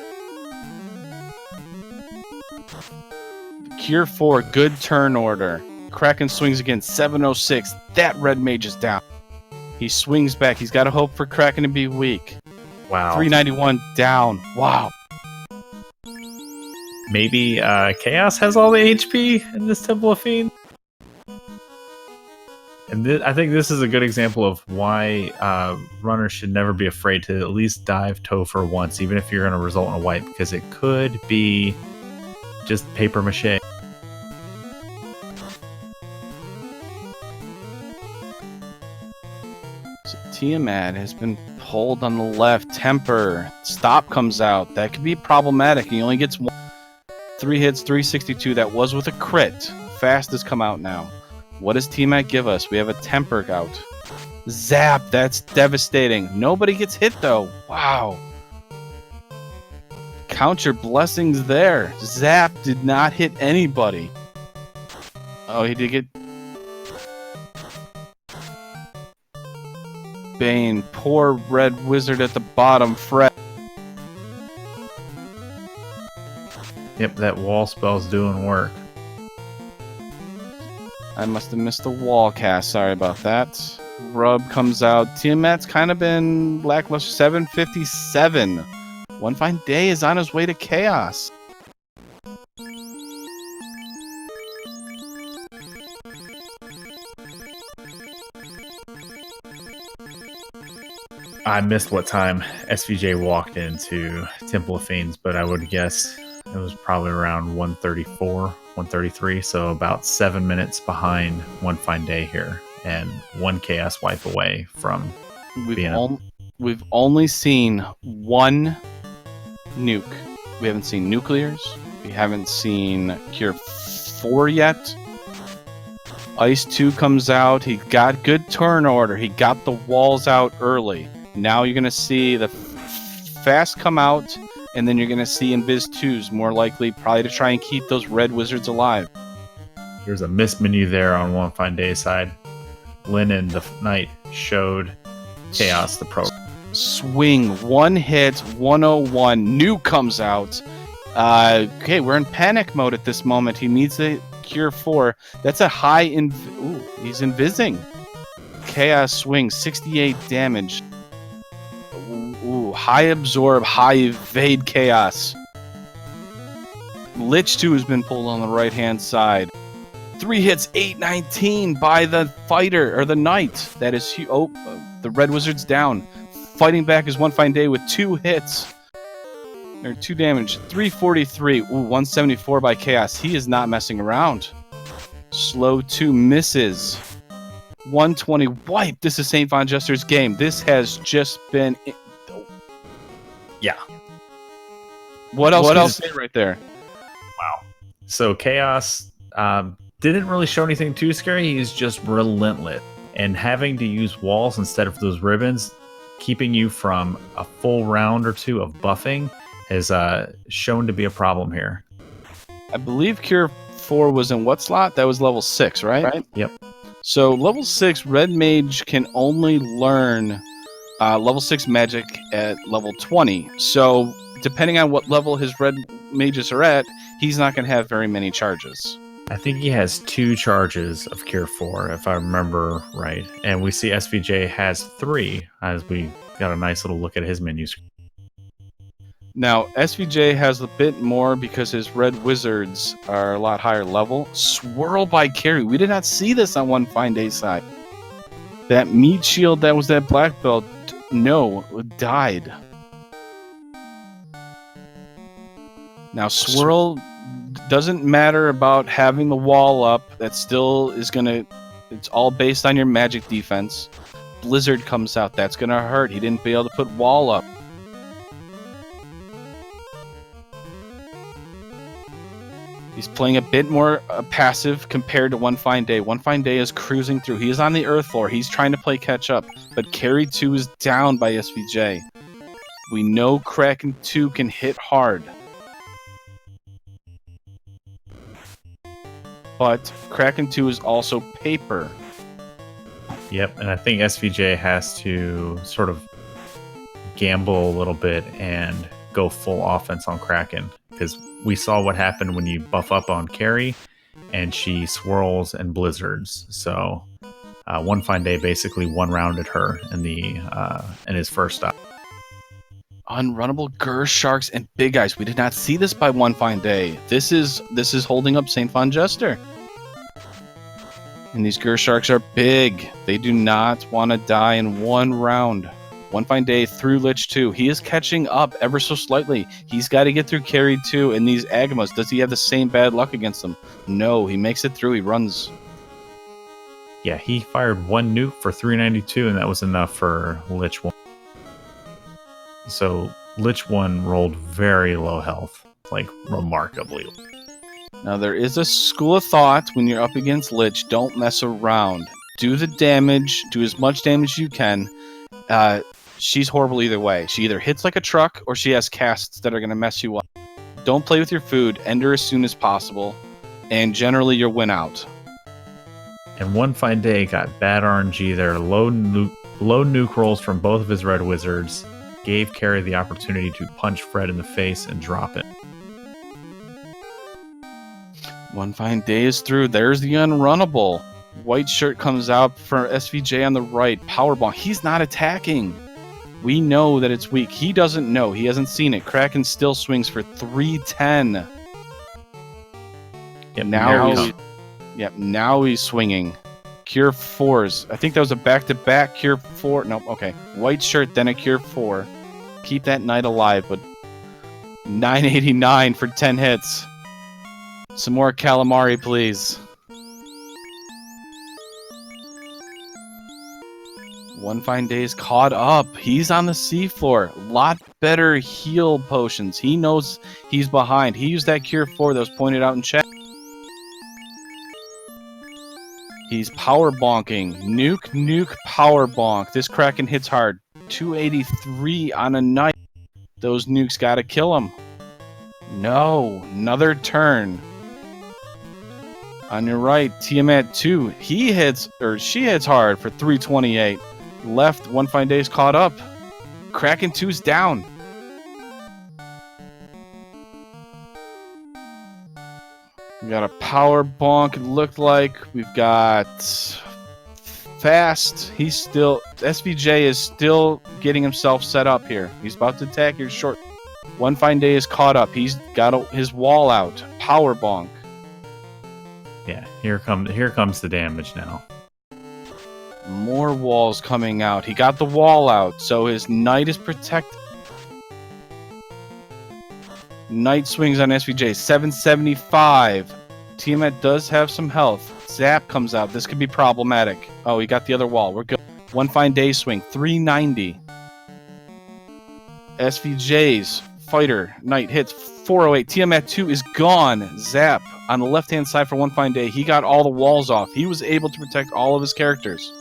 Cure 4, good turn order. Kraken swings again, 706. That red mage is down. He swings back. He's got to hope for Kraken to be weak. Wow. 391 down. Wow. Maybe Chaos has all the HP in this Temple of Fiends. And I think this is a good example of why runners should never be afraid to at least dive Topher once, even if you're going to result in a wipe, because it could be just paper mache. So Tiamat has been pulled on the left. Temper. Stop comes out. That could be problematic. He only gets 3 hits, 362. That was with a crit. Fast has come out now. What does Tiamat give us? We have a Temper out. Zap. That's devastating. Nobody gets hit, though. Wow. Count your blessings there. Zap did not hit anybody. Oh, he did get... Bane. Poor red wizard at the bottom. Fred. Yep, that wall spell's doing work. I must have missed the wall cast. Sorry about that. Rub comes out. Tiamat's kind of been lackluster. 757. One Fine Day is on his way to chaos. I missed what time SVJ walked into Temple of Fiends, but I would guess it was probably around 134, 133, so about 7 minutes behind One Fine Day here, and one chaos wipe away from We've only seen one nuke. We haven't seen nuclears. We haven't seen Cure 4 yet. Ice 2 comes out. He got good turn order. He got the walls out early. Now you're going to see the fast come out, and then you're going to see Invis 2s, more likely, probably to try and keep those red wizards alive. There's a miss menu there on One Fine Day side. Lennon, the knight, showed Chaos the pro. Swing, one hit, 101. Nuke comes out. Okay, we're in panic mode at this moment. He needs the Cure 4. That's a high Ooh, he's invising. Chaos Swing, 68 damage. Ooh, high absorb, high evade Chaos. Lich 2 has been pulled on the right-hand side. 3 hits, 819 by the fighter, or the knight. That is... Oh, the Red Wizard's down. Fighting back is One Fine Day with 2 hits. Or 2 damage. 343. Ooh, 174 by Chaos. He is not messing around. Slow 2 misses. 120 wipe. This is SaintVonJester's game. This has just been... Yeah. What else say right there? Wow. So Chaos didn't really show anything too scary. He's just relentless. And having to use walls instead of those ribbons, keeping you from a full round or 2 of buffing, has shown to be a problem here. I believe Cure 4 was in what slot? That was level 6, right? Yep. So level 6, Red Mage can only learn level 6 magic at level 20. So depending on what level his Red Mages are at, he's not going to have very many charges. I think he has 2 charges of Cure 4, if I remember right. And we see SVJ has 3, as we got a nice little look at his menu screen. Now, SVJ has a bit more because his Red Wizards are a lot higher level. Swirl by Carry. We did not see this on One Fine Day side. That meat shield that was that black belt, no, died. Now, Swirl doesn't matter about having the wall up. That still is going to... It's all based on your magic defense. Blizzard comes out. That's going to hurt. He didn't be able to put wall up. He's playing a bit more passive compared to One Fine Day. One Fine Day is cruising through. He is on the Earth floor. He's trying to play catch up. But Carry 2 is down by SVJ. We know Kraken 2 can hit hard. But Kraken 2 is also paper. Yep, and I think SVJ has to sort of gamble a little bit and go full offense on Kraken. Because we saw what happened when you buff up on Carry, and she swirls and blizzards. So One Fine Day basically one-rounded her in his first stop. Unrunnable Gur Sharks and Big Eyes. We did not see this by One Fine Day. This is holding up SaintVonJester. And these Gur Sharks are big. They do not want to die in one round. One Fine Day through Lich 2. He is catching up ever so slightly. He's got to get through Carry 2 and these Agamas. Does he have the same bad luck against them? No, he makes it through. He runs. Yeah, he fired 1 nuke for 392, and that was enough for Lich 1. So Lich 1 rolled very low health, like remarkably. Now there is a school of thought when you're up against Lich. Don't mess around. Do the damage. Do as much damage as you can. She's horrible either way. She either hits like a truck or she has casts that are going to mess you up. Don't play with your food. End her as soon as possible. And generally you'll win out. And One Fine Day got bad RNG there. Low nuke rolls from both of his Red Wizards gave Carry the opportunity to punch Fred in the face and drop it. One Fine Day is through. There's the unrunnable. White shirt comes out for SVJ on the right. Powerbomb. He's not attacking. We know that it's weak. He doesn't know. He hasn't seen it. Kraken still swings for 310. Yep, now he's swinging. Cure 4s. I think that was a back-to-back Cure 4. No, okay. White shirt, then a Cure 4. Keep that knight alive, but 989 for 10 hits. Some more calamari, please. One Fine Day's caught up. He's on the seafloor. A lot better heal potions. He knows he's behind. He used that Cure 4 that was pointed out in chat. He's power bonking. Nuke, power bonk. This Kraken hits hard. 283 on a knight. Those nukes gotta kill him. No, another turn. On your right, Tiamat 2. She hits hard for 328. Left, One Fine Day's caught up. Kraken 2's down. We got a power bonk, it looked like. We've got fast. He's still... SVJ is still getting himself set up here. He's about to attack your short. One Fine Day is caught up. He's got his wall out. Power bonk. Yeah, here comes the damage now. More walls coming out. He got the wall out, so his knight is protected. Knight swings on SVJ. 775. Tiamat does have some health. Zap comes out. This could be problematic. Oh, he got the other wall. We're good. One Fine Day swing. 390. SVJ's fighter knight hits 408. Tiamat 2 is gone. Zap on the left-hand side for One Fine Day. He got all the walls off. He was able to protect all of his characters.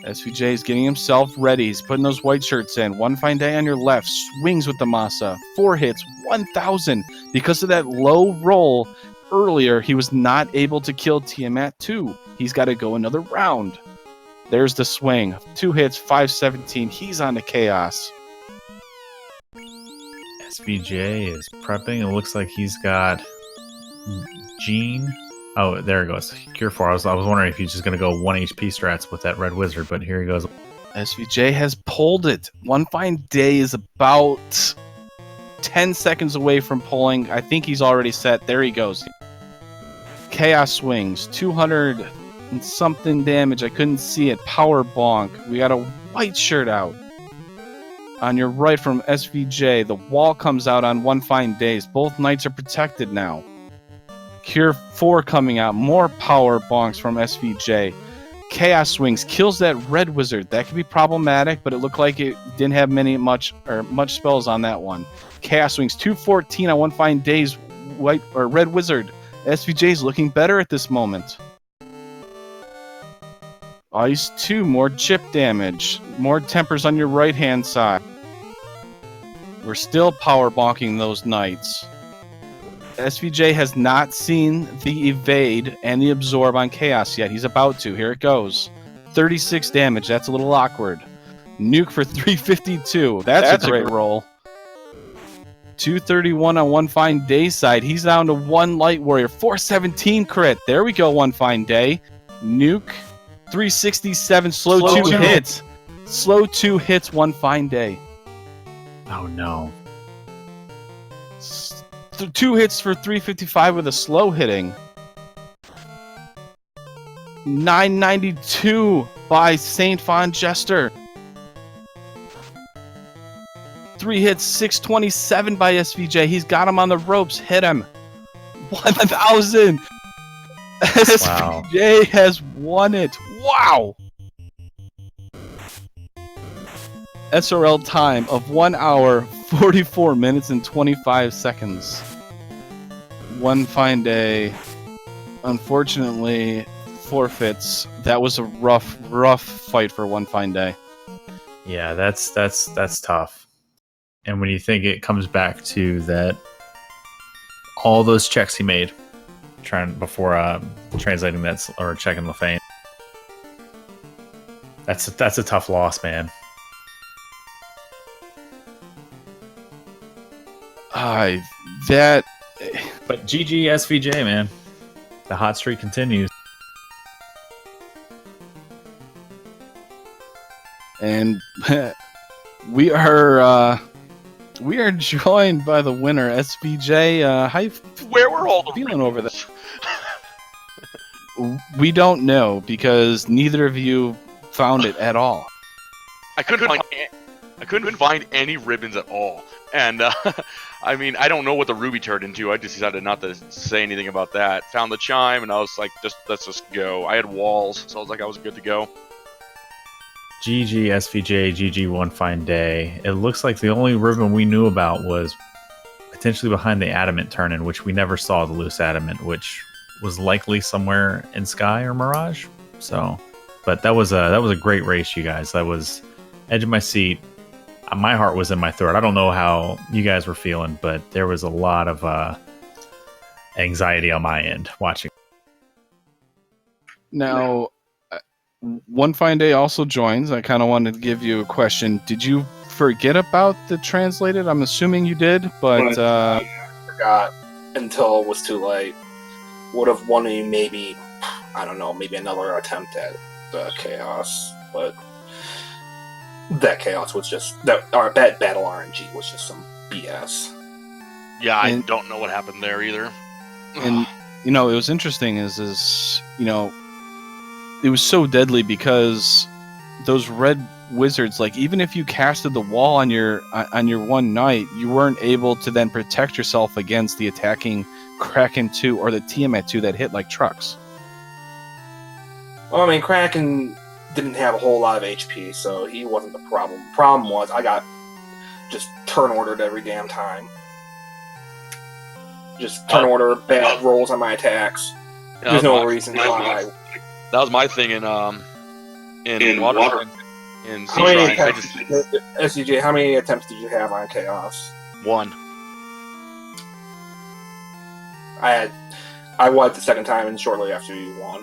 SVJ is getting himself ready. He's putting those white shirts in. One Fine Day on your left swings with the Masa. 4 hits, 1,000. Because of that low roll earlier, he was not able to kill Tiamat 2. He's got to go another round. There's the swing. 2 hits, 517. He's on to Chaos. SVJ is prepping. It looks like he's got Gene. Oh, there it goes. Cure 4. I was wondering if he's just going to go 1 HP strats with that Red Wizard, but here he goes. SVJ has pulled it. One Fine Day is about 10 seconds away from pulling. I think he's already set. There he goes. Chaos swings. 200 and something damage. I couldn't see it. Power bonk. We got a white shirt out. On your right from SVJ, the wall comes out on One Fine Days. Both knights are protected now. Cure 4 coming out. More power bonks from SVJ. Chaos swings. Kills that Red Wizard. That could be problematic, but it looked like it didn't have much spells on that one. Chaos swings. 214 on One Fine Day's white or Red Wizard. SVJ's looking better at this moment. Ice 2. More chip damage. More tempers on your right-hand side. We're still power bonking those knights. SVJ has not seen the evade and the absorb on Chaos yet. He's about to. Here it goes. 36 damage. That's a little awkward. Nuke for 352. That's a great roll. 231 on One Fine Day side. He's down to 1 Light Warrior. 417 crit. There we go, One Fine Day. Nuke. 367. Slow 2 hits. Slow 2 hits, One Fine Day. Oh, no. 2 hits for 355 with a slow hitting. 992 by SaintVonJester. 3 hits, 627 by SVJ. He's got him on the ropes. Hit him. 1,000. Wow. SVJ has won it. Wow. SRL time of 1 hour, 44 minutes, and 25 seconds. One Fine Day, unfortunately, forfeits. That was a rough fight for One Fine Day. Yeah, that's tough. And when you think it comes back to that, all those checks he made, before translating that or checking Lefane, that's a tough loss, man. But GG SVJ, man. The hot streak continues. And we are joined by the winner, SVJ. Where were all the feeling over this? We don't know because neither of you found it at all. I couldn't find any ribbons at all, and I mean, I don't know what the ruby turned into. I just decided not to say anything about that. Found the chime, and I was like, let's just go. I had walls, so I was like, I was good to go. GG SVJ, GG One Fine Day. It looks like the only ribbon we knew about was potentially behind the adamant turn-in, which we never saw the loose adamant, which was likely somewhere in Sky or Mirage. So, but that was a great race, you guys. That was edge of my seat. My heart was in my throat. I don't know how you guys were feeling, but there was a lot of anxiety on my end watching. Now, One Fine Day also joins. I kind of wanted to give you a question. Did you forget about the translated? I'm assuming you did, but I forgot until it was too late. Would have wanted maybe, I don't know, maybe another attempt at the chaos, but that chaos was just that battle RNG was just some BS. Yeah, I don't know what happened there either. And it was interesting is it was so deadly because those red wizards, like, even if you casted the wall on your one knight, you weren't able to then protect yourself against the attacking Kraken 2 or the Tiamat 2 that hit like trucks. Well, I mean, Kraken didn't have a whole lot of HP, so he wasn't the problem. Problem was I got just turn ordered every damn time. Just turn order bad rolls on my attacks. There's no reason why. That was my thing in water. In how many attempts, SCJ, how many attempts did you have on Chaos? 1. I won the second time, and shortly after you won.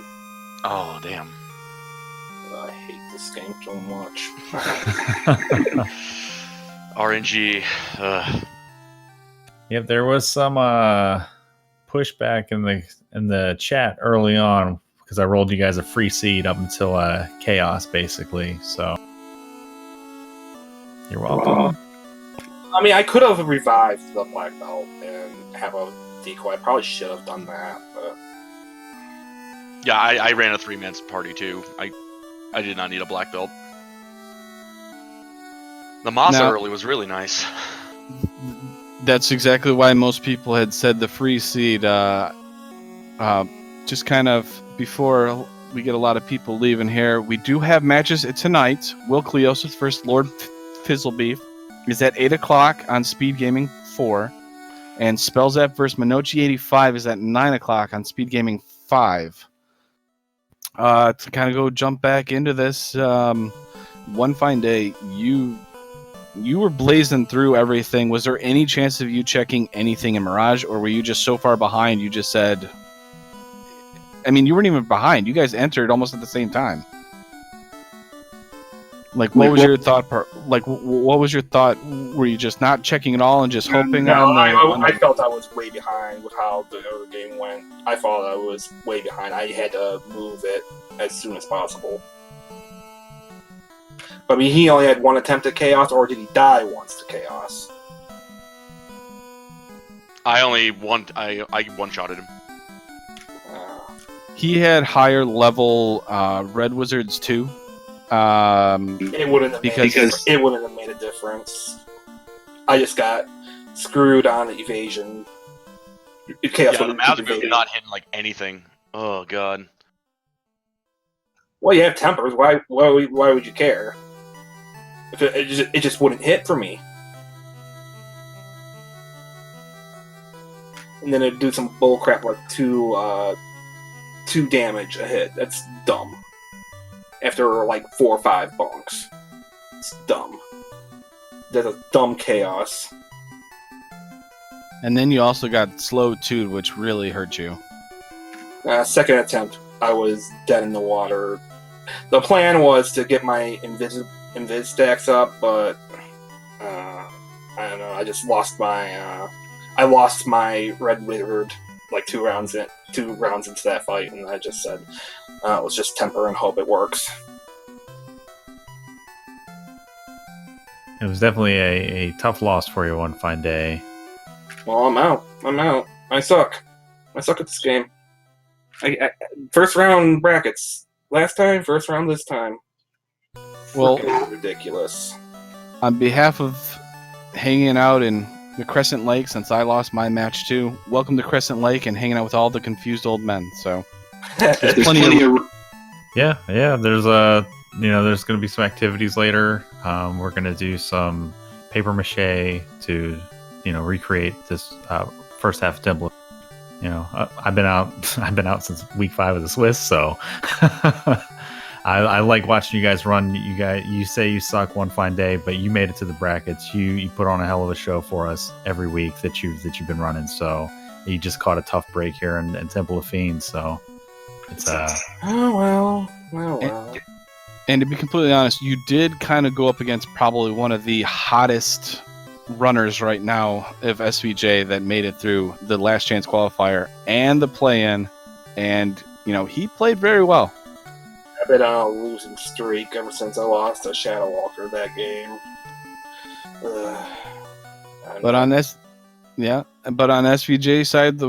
Oh, damn. I hate this game so much. RNG. Yep, there was some pushback in the chat early on because I rolled you guys a free seed up until chaos, basically. So you're welcome. I mean, I could have revived the black belt and have a decoy. I probably should have done that. But... Yeah, I ran a 3-man party too. I did not need a black belt. The Masa early was really nice. That's exactly why most people had said the free seed. Just kind of before we get a lot of people leaving here, we do have matches tonight. Will Cleosis versus Lord Fizzlebeef is at 8 o'clock on Speed Gaming 4. And Spellzap versus Minochi 85 is at 9 o'clock on Speed Gaming 5. To kind of jump back into this, One Fine Day, you were blazing through everything. Was there any chance of you checking anything in Mirage, or were you just so far behind you just said... I mean, you weren't even behind. You guys entered almost at the same time. Like, what was your thought? What was your thought? Were you just not checking at all and just hoping I felt I was way behind with how the other game went. I thought I was way behind. I had to move it as soon as possible. I mean, he only had one attempt at chaos, or did he die once to chaos? I one-shotted him. He had higher level red wizards too. It wouldn't have made a difference. I just got screwed on the evasion. Chaos the mouse move not hitting like anything. Oh god. Well, you have tempers. Why would you care? If it just wouldn't hit for me. And then it'd do some bullcrap like 2 damage a hit. That's dumb. After like 4 or 5 bonks. It's dumb. That's a dumb chaos. And then you also got slow too, which really hurt you. Second attempt, I was dead in the water. The plan was to get my invis stacks up, but I don't know. I just lost my red wizard like 2 rounds into that fight, and I just said, let's just temper and hope it works. It was definitely a tough loss for you One Fine Day. Well, I'm out. I suck at this game. I first round brackets last time, first round this time. Well, ridiculous. On behalf of hanging out in the Crescent Lake, since I lost my match too, welcome to Crescent Lake and hanging out with all the confused old men. So there's plenty of... Yeah. There's there's going to be some activities later. We're going to do some paper mache to recreate this first half template. I've been out since week 5 of the Swiss, so I like watching you guys run. You say you suck One Fine Day, but you made it to the brackets. You put on a hell of a show for us every week that you've been running. So you just caught a tough break here in Temple of Fiends. So It's Oh well. And to be completely honest, you did kind of go up against probably one of the hottest runners right now of SVJ that made it through the last chance qualifier and the play-in, and he played very well. I've been on a losing streak ever since I lost to Shadow Walker that game. But on SVJ side,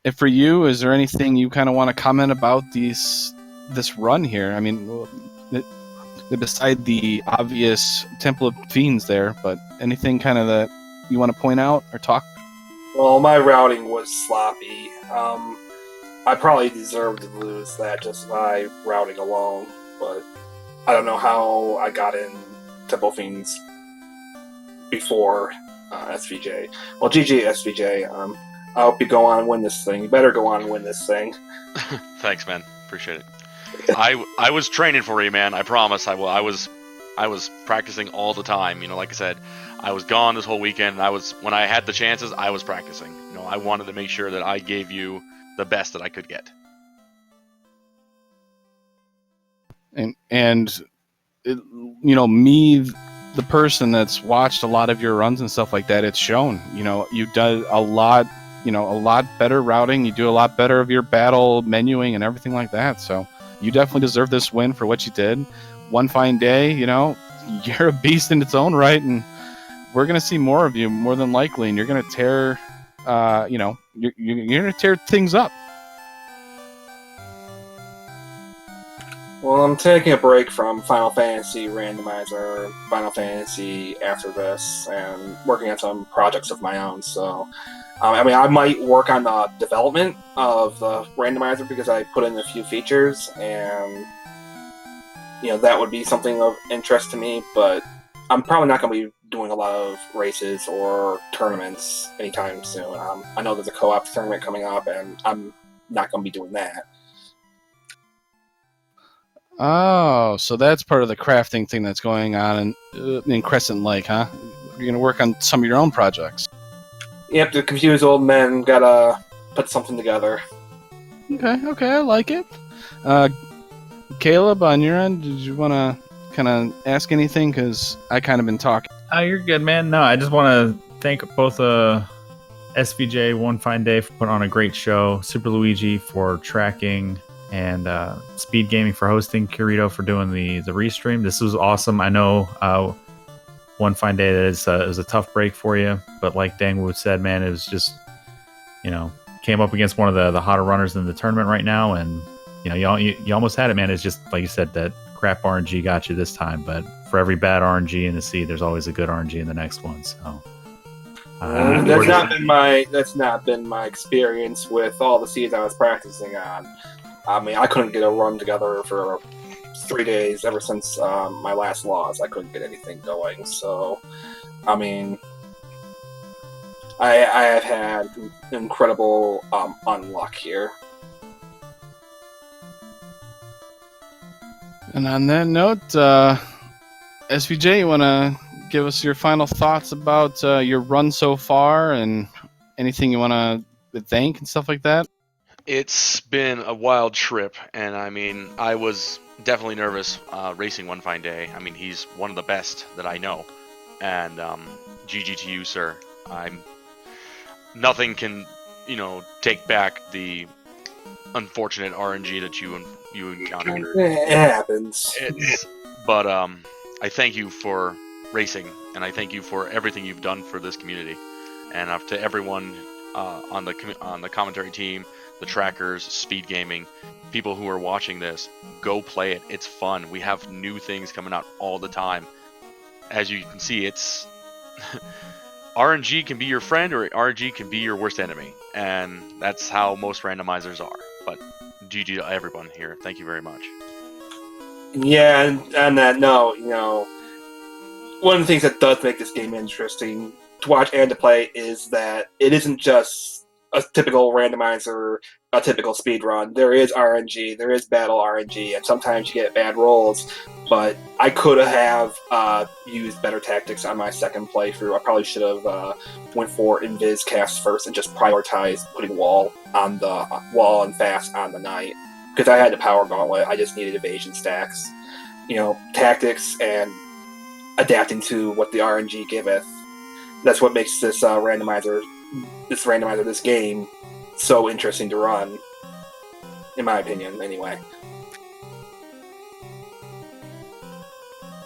if for you, is there anything you kind of want to comment about this run here? I mean, beside the obvious Temple of Fiends there, but anything kind of that you want to point out or talk? Well, my routing was sloppy. I probably deserved to lose that just by routing alone, but I don't know how I got in Temple of Fiends before SVJ. Well, GG SVJ. I hope you go on and win this thing. You better go on and win this thing. Thanks, man. Appreciate it. I was training for you, man. I promise. I was practicing all the time. Like I said, I was gone this whole weekend. When I had the chances, I was practicing. I wanted to make sure that I gave you the best that I could get. And me, the person that's watched a lot of your runs and stuff like that, it's shown. You've done a lot better routing. You do a lot better of your battle menuing and everything like that. So you definitely deserve this win for what you did. One fine day, you're a beast in its own right, and we're gonna see more of you more than likely, and you're gonna tear, you're gonna tear things up. Well, I'm taking a break from Final Fantasy Randomizer, Final Fantasy after this, and working on some projects of my own. So, I might work on the development of the Randomizer because I put in a few features, and that would be something of interest to me. But I'm probably not going to be doing a lot of races or tournaments anytime soon. I know there's a co-op tournament coming up, and I'm not going to be doing that. Oh, so that's part of the crafting thing that's going on in Crescent Lake, huh? You're going to work on some of your own projects. Yep, the confused old men gotta put something together. Okay, I like it. Caleb, on your end, did you want to kind of ask anything? Because I kind of been talking. Oh, you're good, man. No, I just want to thank both SVJ, One Fine Day, for putting on a great show, Super Luigi for tracking, and Speed Gaming for hosting, Kirito for doing the restream. This was awesome. I know One Fine Day it was a tough break for you, but like Dangwood said, man, it was just, came up against one of the hotter runners in the tournament right now, and you almost had it, man. It's just like you said, that crap RNG got you this time, but for every bad RNG in the seed, there's always a good RNG in the next one. So that's not been my experience with all the seeds I was practicing on. I couldn't get a run together for 3 days ever since my last loss. I couldn't get anything going. So, I have had incredible unluck here. And on that note, SVJ, you want to give us your final thoughts about your run so far and anything you want to thank and stuff like that? It's been a wild trip, and I was definitely nervous racing One Fine Day. He's one of the best that I know, and GG to you, sir. Nothing can, take back the unfortunate RNG that you encountered. It happens. But I thank you for racing, and I thank you for everything you've done for this community, and to everyone on the commentary team, the trackers, Speed Gaming, people who are watching this, go play it. It's fun. We have new things coming out all the time. As you can see, it's RNG can be your friend or RNG can be your worst enemy, and that's how most randomizers are. But GG to everyone here. Thank you very much. Yeah, and on that note, one of the things that does make this game interesting to watch and to play is that it isn't just a typical randomizer, a typical speed run. There is RNG, there is battle RNG, and sometimes you get bad rolls. But I could have used better tactics on my second playthrough. I probably should have went for invis cast first and just prioritized putting wall and fast on the knight, because I had the power gauntlet. I just needed evasion stacks, tactics and adapting to what the RNG giveth. That's what makes this randomizer, this game, so interesting to run, in my opinion, anyway.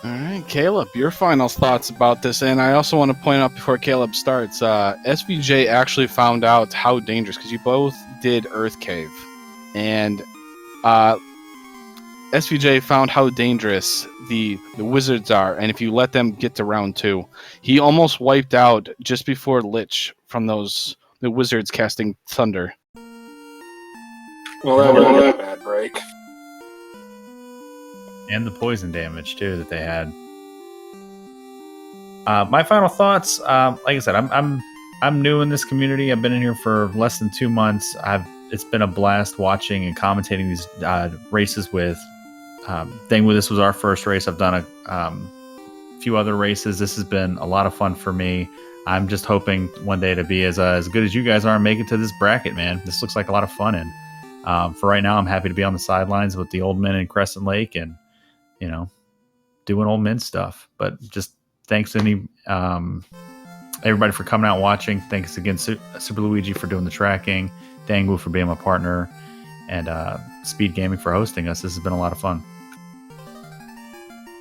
All right, Caleb, your final thoughts about this. And I also want to point out before Caleb starts, SVJ actually found out how dangerous, because you both did Earth Cave. And SVJ found how dangerous the wizards are, and if you let them get to round 2, he almost wiped out just before Lich from the wizards casting thunder. Well, that was a bad break. And the poison damage too that they had. My final thoughts, like I said, I'm new in this community. I've been in here for less than 2 months. It's been a blast watching and commentating these races with. This was our first race. I've done a few other races. This has been a lot of fun for me. I'm just hoping one day to be as good as you guys are and make it to this bracket, man. This looks like a lot of fun. And for right now, I'm happy to be on the sidelines with the old men in Crescent Lake and, doing old men stuff. But just thanks to everybody for coming out and watching. Thanks again, Super Luigi, for doing the tracking. Dangu for being my partner. And Speed Gaming for hosting us. This has been a lot of fun.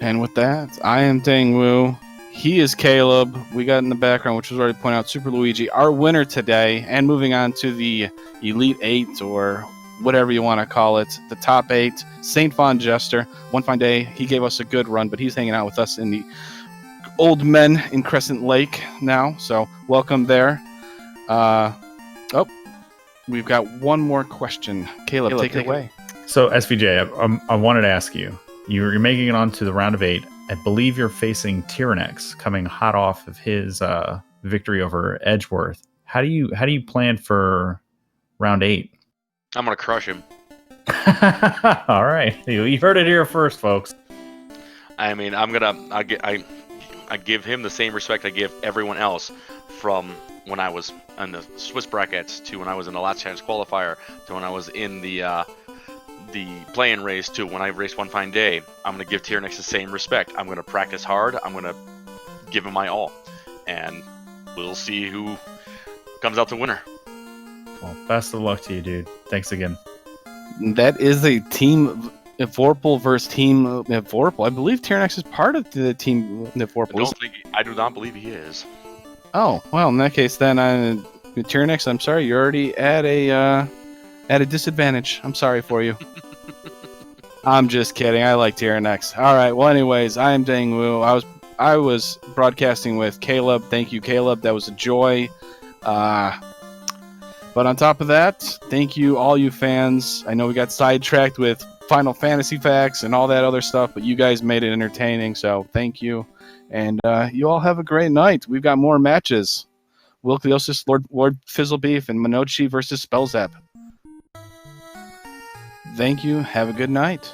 And with that, I am Dangwoo. He is Caleb. We got in the background, which was already pointed out, Super Luigi, our winner today. And moving on to the Elite 8, or whatever you want to call it, the top 8, SaintVonJester. One fine day, he gave us a good run, but he's hanging out with us in the old men in Crescent Lake now. So welcome there. We've got one more question. Caleb, take it away. So, SVJ, I wanted to ask you. You're making it on to the round of 8. I believe you're facing Tyrannex, coming hot off of his victory over Edgeworth. How do you plan for round 8? I'm gonna crush him. All right, you heard it here first, folks. I mean, I give him the same respect I give everyone else, from when I was in the Swiss brackets to when I was in the last chance qualifier to when I was in the play-in race to when I raced One Fine Day. I'm going to give Tyrannex the same respect. I'm going to practice hard. I'm going to give him my all. And we'll see who comes out the winner. Well, best of luck to you, dude. Thanks again. That is a team Vorpal versus team Vorpal. I believe Tyrannex is part of the team Vorpal. I do not believe he is. Oh, well, in that case, then, Tyrannex, I'm sorry, you're already at a disadvantage. I'm sorry for you. I'm just kidding. I like Tyrannex. All right. Well, anyways, I am Dangwoo. I was broadcasting with Caleb. Thank you, Caleb. That was a joy. But on top of that, thank you, all you fans. I know we got sidetracked with Final Fantasy facts and all that other stuff, but you guys made it entertaining, so thank you. And you all have a great night. We've got more matches. Wilkliosis, Lord Fizzlebeef, and Minochi versus Spellzap. Thank you. Have a good night.